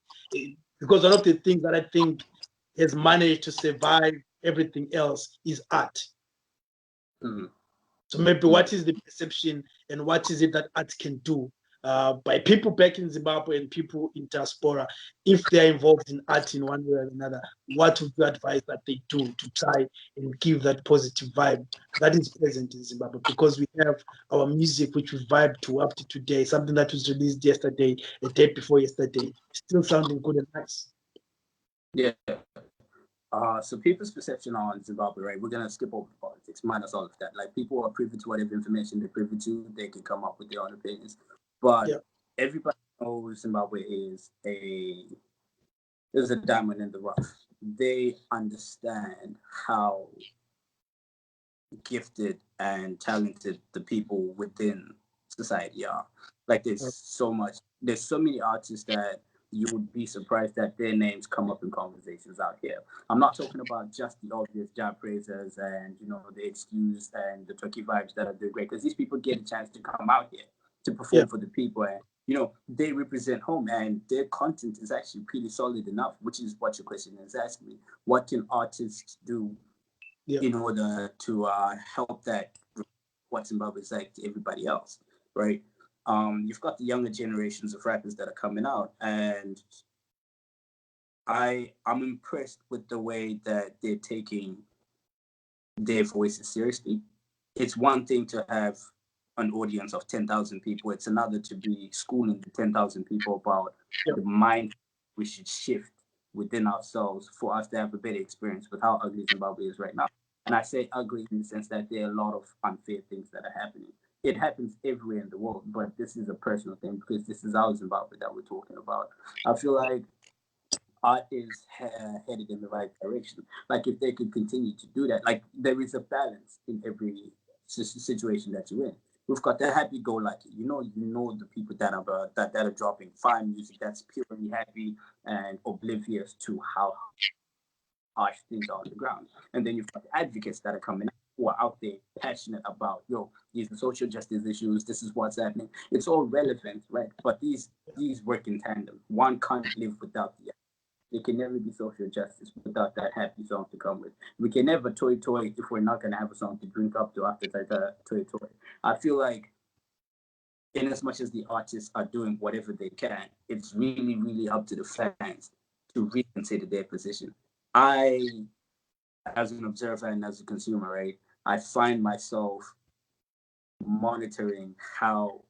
Because one of the things that I think has managed to survive everything else is art. Mm-hmm. So maybe what is the perception, and what is it that art can do by people back in Zimbabwe and people in diaspora, if they're involved in art in one way or another? What would you advise that they do to try and give that positive vibe that is present in Zimbabwe? Because we have our music, which we vibe to up to today, something that was released yesterday, a day before yesterday, still sounding good and nice. Yeah. So people's perception on Zimbabwe, right? We're gonna skip over politics, minus all of that. Like, people are privy to whatever information they're privy to. They can come up with their own opinions, but everybody knows Zimbabwe is a diamond in the rough. They understand how gifted and talented the people within society are. Like, there's so many artists that you would be surprised that their names come up in conversations out here. I'm not talking about just the obvious job praisers and the excuse and the turkey vibes that are doing great, because these people get a chance to come out here to perform for the people, and they represent home, and their content is actually pretty solid enough, which is what your question is asking me. What can artists do in order to help that what Zimbabwe is like to everybody else, right? You've got the younger generations of rappers that are coming out, and I'm impressed with the way that they're taking their voices seriously. It's one thing to have an audience of 10,000 people. It's another to be schooling the 10,000 people about the mind we should shift within ourselves for us to have a better experience with how ugly Zimbabwe is right now. And I say ugly in the sense that there are a lot of unfair things that are happening. It happens everywhere in the world, but this is a personal thing because this is our Zimbabwe that we're talking about. I feel like art is headed in the right direction. Like if they could continue to do that, like there is a balance in every situation that you're in. We've got the happy-go-lucky. You know the people that are dropping fine music that's purely happy and oblivious to how harsh things are on the ground. And then you've got the advocates that are coming out who are out there passionate about, these are social justice issues. This is what's happening. It's all relevant, right? But these work in tandem. One can't live without the other. There can never be social justice without that happy song to come with. We can never toy if we're not going to have a song to drink up to after that toy. I feel like in as much as the artists are doing whatever they can, it's really, really up to the fans to reconsider their position. I, as an observer and as a consumer, right, I find myself monitoring how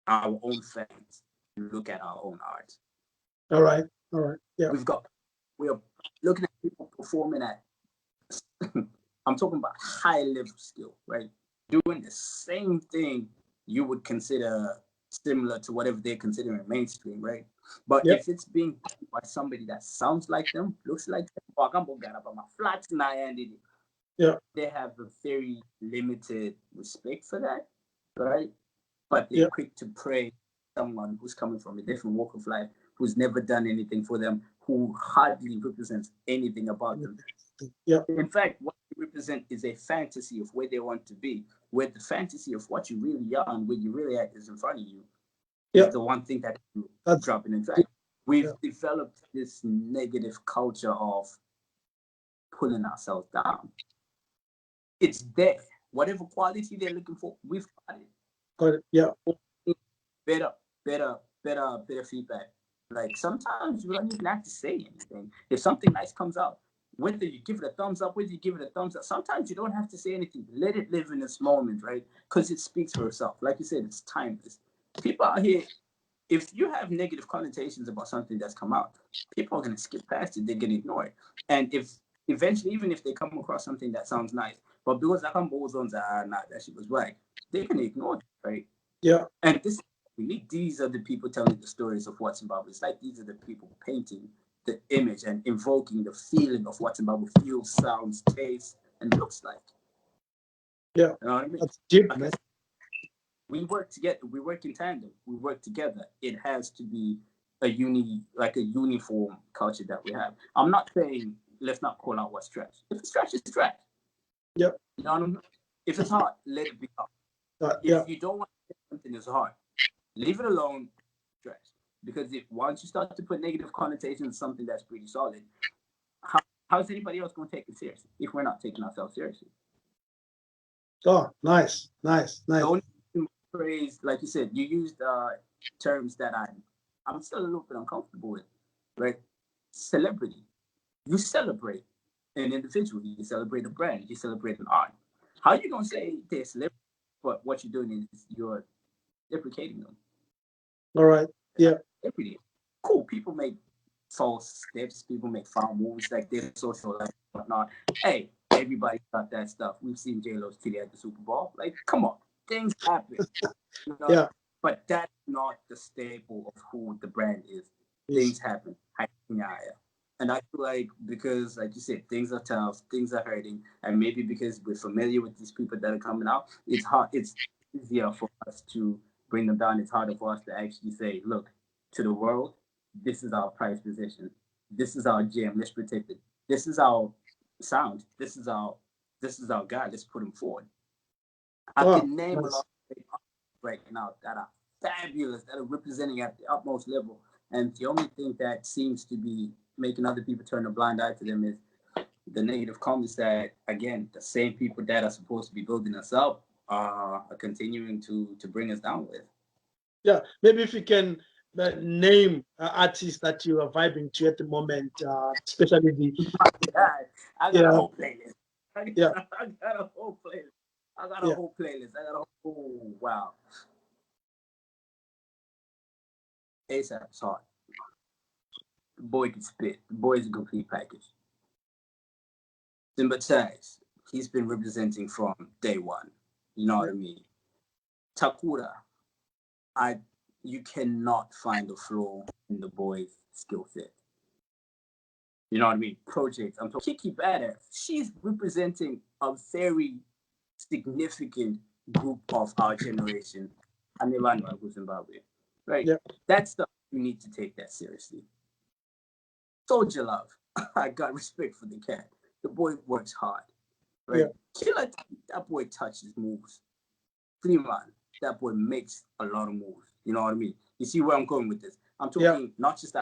our own fans look at our own art. All right. Yeah. We're looking at people performing at, I'm talking about high level skill, right? Doing the same thing you would consider similar to whatever they're considering mainstream, right? But if it's being done by somebody that sounds like them, looks like them, they have a very limited respect for that, right? But they're quick to praise someone who's coming from a different walk of life, who's never done anything for them, who hardly represents anything about them. In fact, what they represent is a fantasy of where they want to be, where the fantasy of what you really are and where you really at is in front of you. Is the one thing that you drop in. In fact, we've developed this negative culture of pulling ourselves down. It's there. Whatever quality they're looking for, we've got it. Got it. Yeah. Better feedback. Like sometimes you don't even have to say anything. If something nice comes out, whether you give it a thumbs up, whether you give it a thumbs up, sometimes you don't have to say anything. Let it live in this moment, right? Because it speaks for itself. Like you said, it's timeless. People out here, if you have negative connotations about something that's come out, people are going to skip past it. They're going to ignore it. And if eventually, even if they come across something that sounds nice, but because I come balls on that shit was whack, they're going to ignore it, right? Yeah. And these are the people telling the stories of what Zimbabwe is like. These are the people painting the image and invoking the feeling of what Zimbabwe feels, sounds, tastes, and looks like. Yeah. You know what I mean? That's deep, man. We work together. We work in tandem. We work together. It has to be a uniform culture that we have. I'm not saying let's not call out what's trash. If it's trash, it's trash. Yep. You know what I mean? If it's hard, let it be hard. If you don't want to say something is hard, leave it alone, trash. Because once you start to put negative connotations on something that's pretty solid, how's anybody else going to take it seriously if we're not taking ourselves seriously? Oh, nice. The only phrase, like you said, you used terms that I'm still a little bit uncomfortable with, right? Celebrity. You celebrate an individual, you celebrate a brand, you celebrate an art. How are you going to say they're celebrity, but what you're doing is you're deprecating them? All right. Yeah. Celebrity. Cool. People make false steps, people make foul moves, like their social life and whatnot. Hey, everybody got that stuff. We've seen J-Lo's kitty at the Super Bowl. Like, come on. Things happen. You know? Yeah. But that's not the staple of who the brand is. Things happen. And I feel like because, like you said, things are tough, things are hurting, and maybe because we're familiar with these people that are coming out, it's hard. It's easier for us to bring them down. It's harder for us to actually say, look, to the world, this is our prized possession. This is our gem. Let's protect it. This is our sound. This is our guy. Let's put him forward. I can name a lot of right now that are fabulous, that are representing at the utmost level. And the only thing that seems to be making other people turn a blind eye to them is the negative comments that, again, the same people that are supposed to be building us up are continuing to bring us down with. Yeah, maybe if you can name artists that you are vibing to at the moment, especially the. God, I got a whole playlist. I got a whole playlist. I got a whole playlist. I got a whole, oh, wow. ASAP's hard. The boy can spit. The boy's a complete package. Simba Tags, he's been representing from day one. You know what I mean? Takura, you cannot find a flaw in the boy's skill set. You know what I mean? Project. I'm talking Kiki Badass. She's representing a very significant group of our generation. Anilano Zimbabwe. Right? Yeah. That stuff, you need to take that seriously. Soldier Love. I got respect for the cat. The boy works hard. Right? Yeah. Killer, that boy touches moves. Freeman, that boy makes a lot of moves. You know what I mean? You see where I'm going with this? I'm talking not just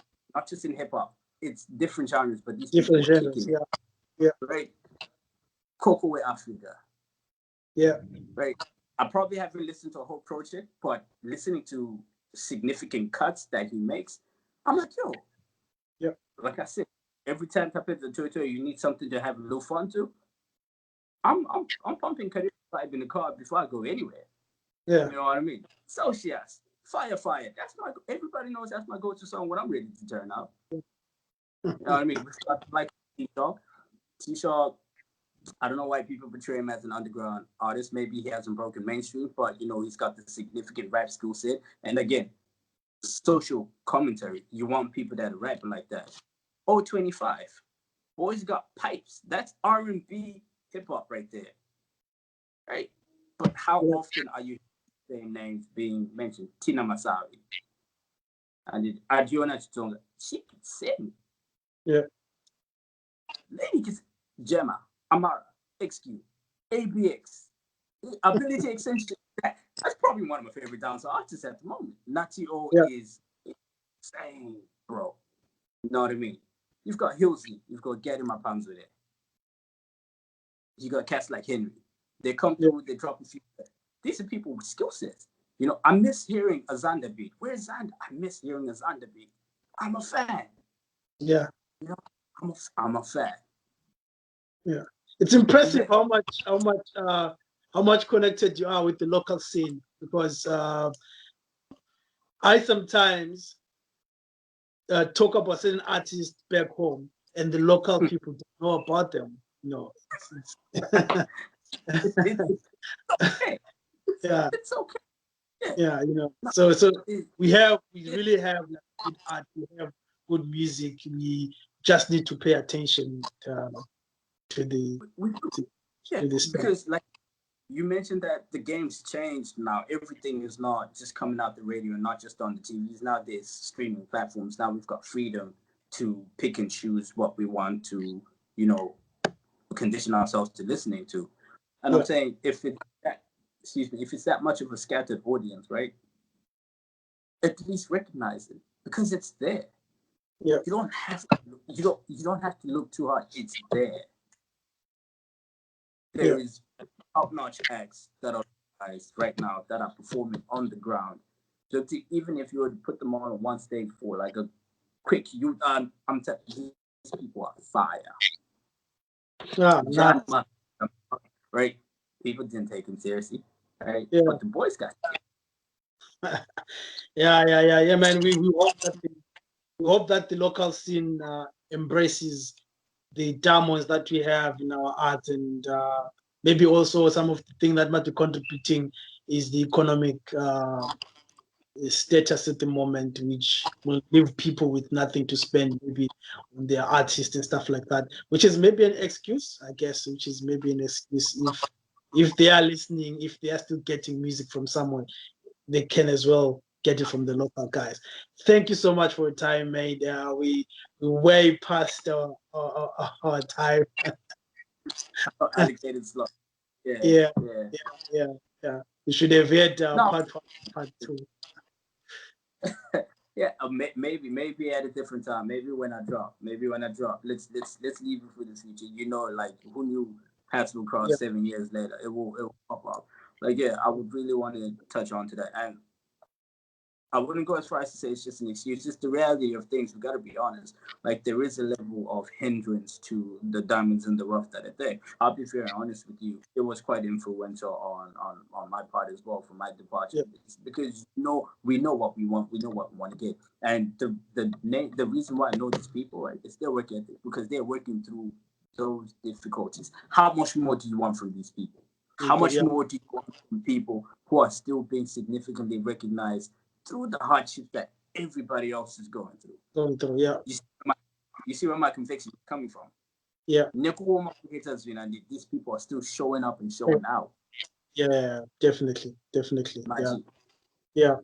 in hip hop. It's different genres, but these different people are genres. kicking it. Yeah. Right? Coco Africa. Yeah. Right. I probably haven't listened to a whole project, but listening to significant cuts that he makes, I'm like, yo. Yeah. Like I said, every time I play the Toto, you need something to have a little fun to. I'm pumping career vibe in the car before I go anywhere. Yeah. You know what I mean? Socias, Fire. That's everybody knows that's my go-to song when I'm ready to turn up. You know what I mean? Like T-Shark, I don't know why people portray him as an underground artist. Maybe he hasn't broken mainstream, but he's got the significant rap skill set. And again, social commentary. You want people that are rapping like that. 025. Boys got pipes. That's R&B hip hop right there. Right? But how often are you hearing names being mentioned? Tina Masawi. And Adriana Chitonga. She can sing. Yeah. Lady can Gemma, Amara, XQ, ABX, Ability Extension. That's probably one of my favorite dancehall artists at the moment. Natio is insane, bro. You know what I mean? You've got Hilsey, you've got Get in My Palms with it. You got cats like Henry. They come through, they drop a few. These are people with skill sets. I miss hearing a Xander beat. Where's Xander? I miss hearing a Xander beat. I'm a fan. Yeah. I'm a fan. Yeah. It's impressive how much connected you are with the local scene, because I sometimes talk about certain artists back home and the local people don't know about them. It's okay. Yeah. It's okay. Yeah, so we really have good art, we have good music. We just need to pay attention to the because like you mentioned that the game's changed now. Everything is not just coming out the radio and not just on the TVs. Now there's streaming platforms. Now we've got freedom to pick and choose what we want to, condition ourselves to listening to. And I'm saying if it's that much of a scattered audience, right? At least recognize it because it's there. Yeah. You don't have to look too hard. It's there. There is top-notch acts that are right now that are performing on the ground. So even if you were to put them on one stage for like a quick, I'm telling you, these people are fire. Right? People didn't take him seriously, right? Yeah. But the boys got. Yeah, man. We hope that the local scene embraces the diamonds that we have in our art, and maybe also some of the things that might be contributing is the economic status at the moment, which will leave people with nothing to spend maybe on their artists and stuff like that, which is maybe an excuse, I guess, if they are listening, if they are still getting music from someone, they can as well get it from the local guys. Thank you so much for your time, mate. We way past our time. Allocated slot. Yeah. We should have had part 1, part 2. Yeah, maybe at a different time. Maybe when I drop. Let's leave it for the future. Like who knew Paths will cross 7 years later? It will pop up. Like, yeah, I would really want to touch on to that. And I wouldn't go as far as to say it's just an excuse. It's just the reality of things. We got to be honest. Like, there is a level of hindrance to the diamonds in the rough that are there. I'll be very honest with you. It was quite influential on my part as well for my departure, because we know what we want. We know what we want to get. And the reason why I know these people, right, is their work ethic, because they're working through those difficulties. How much more do you want from these people? How much more do you want from people who are still being significantly recognized through the hardship that everybody else is going through? Yeah. You see where my conviction is coming from? Yeah. These people are still showing up and showing out. Yeah, definitely. Imagine. Yeah.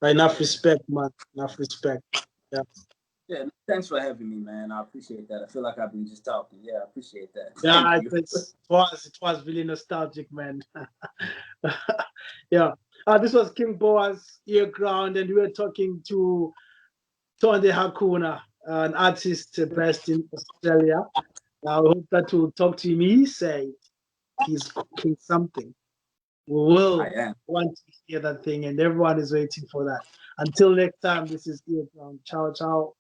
Enough respect, man. Enough respect. Yeah. Yeah, thanks for having me, man. I appreciate that. I feel like I've been just talking. Yeah, I appreciate that. Yeah, Thank you. it was really nostalgic, man. Yeah. This was King Boaz, Ear Ground, and we were talking to Tonde Hakuna, an artist based in Australia. I hope that we'll talk to him. He said he's cooking something. We will want to hear that thing, and everyone is waiting for that. Until next time, this is Ear Ground. Ciao, ciao.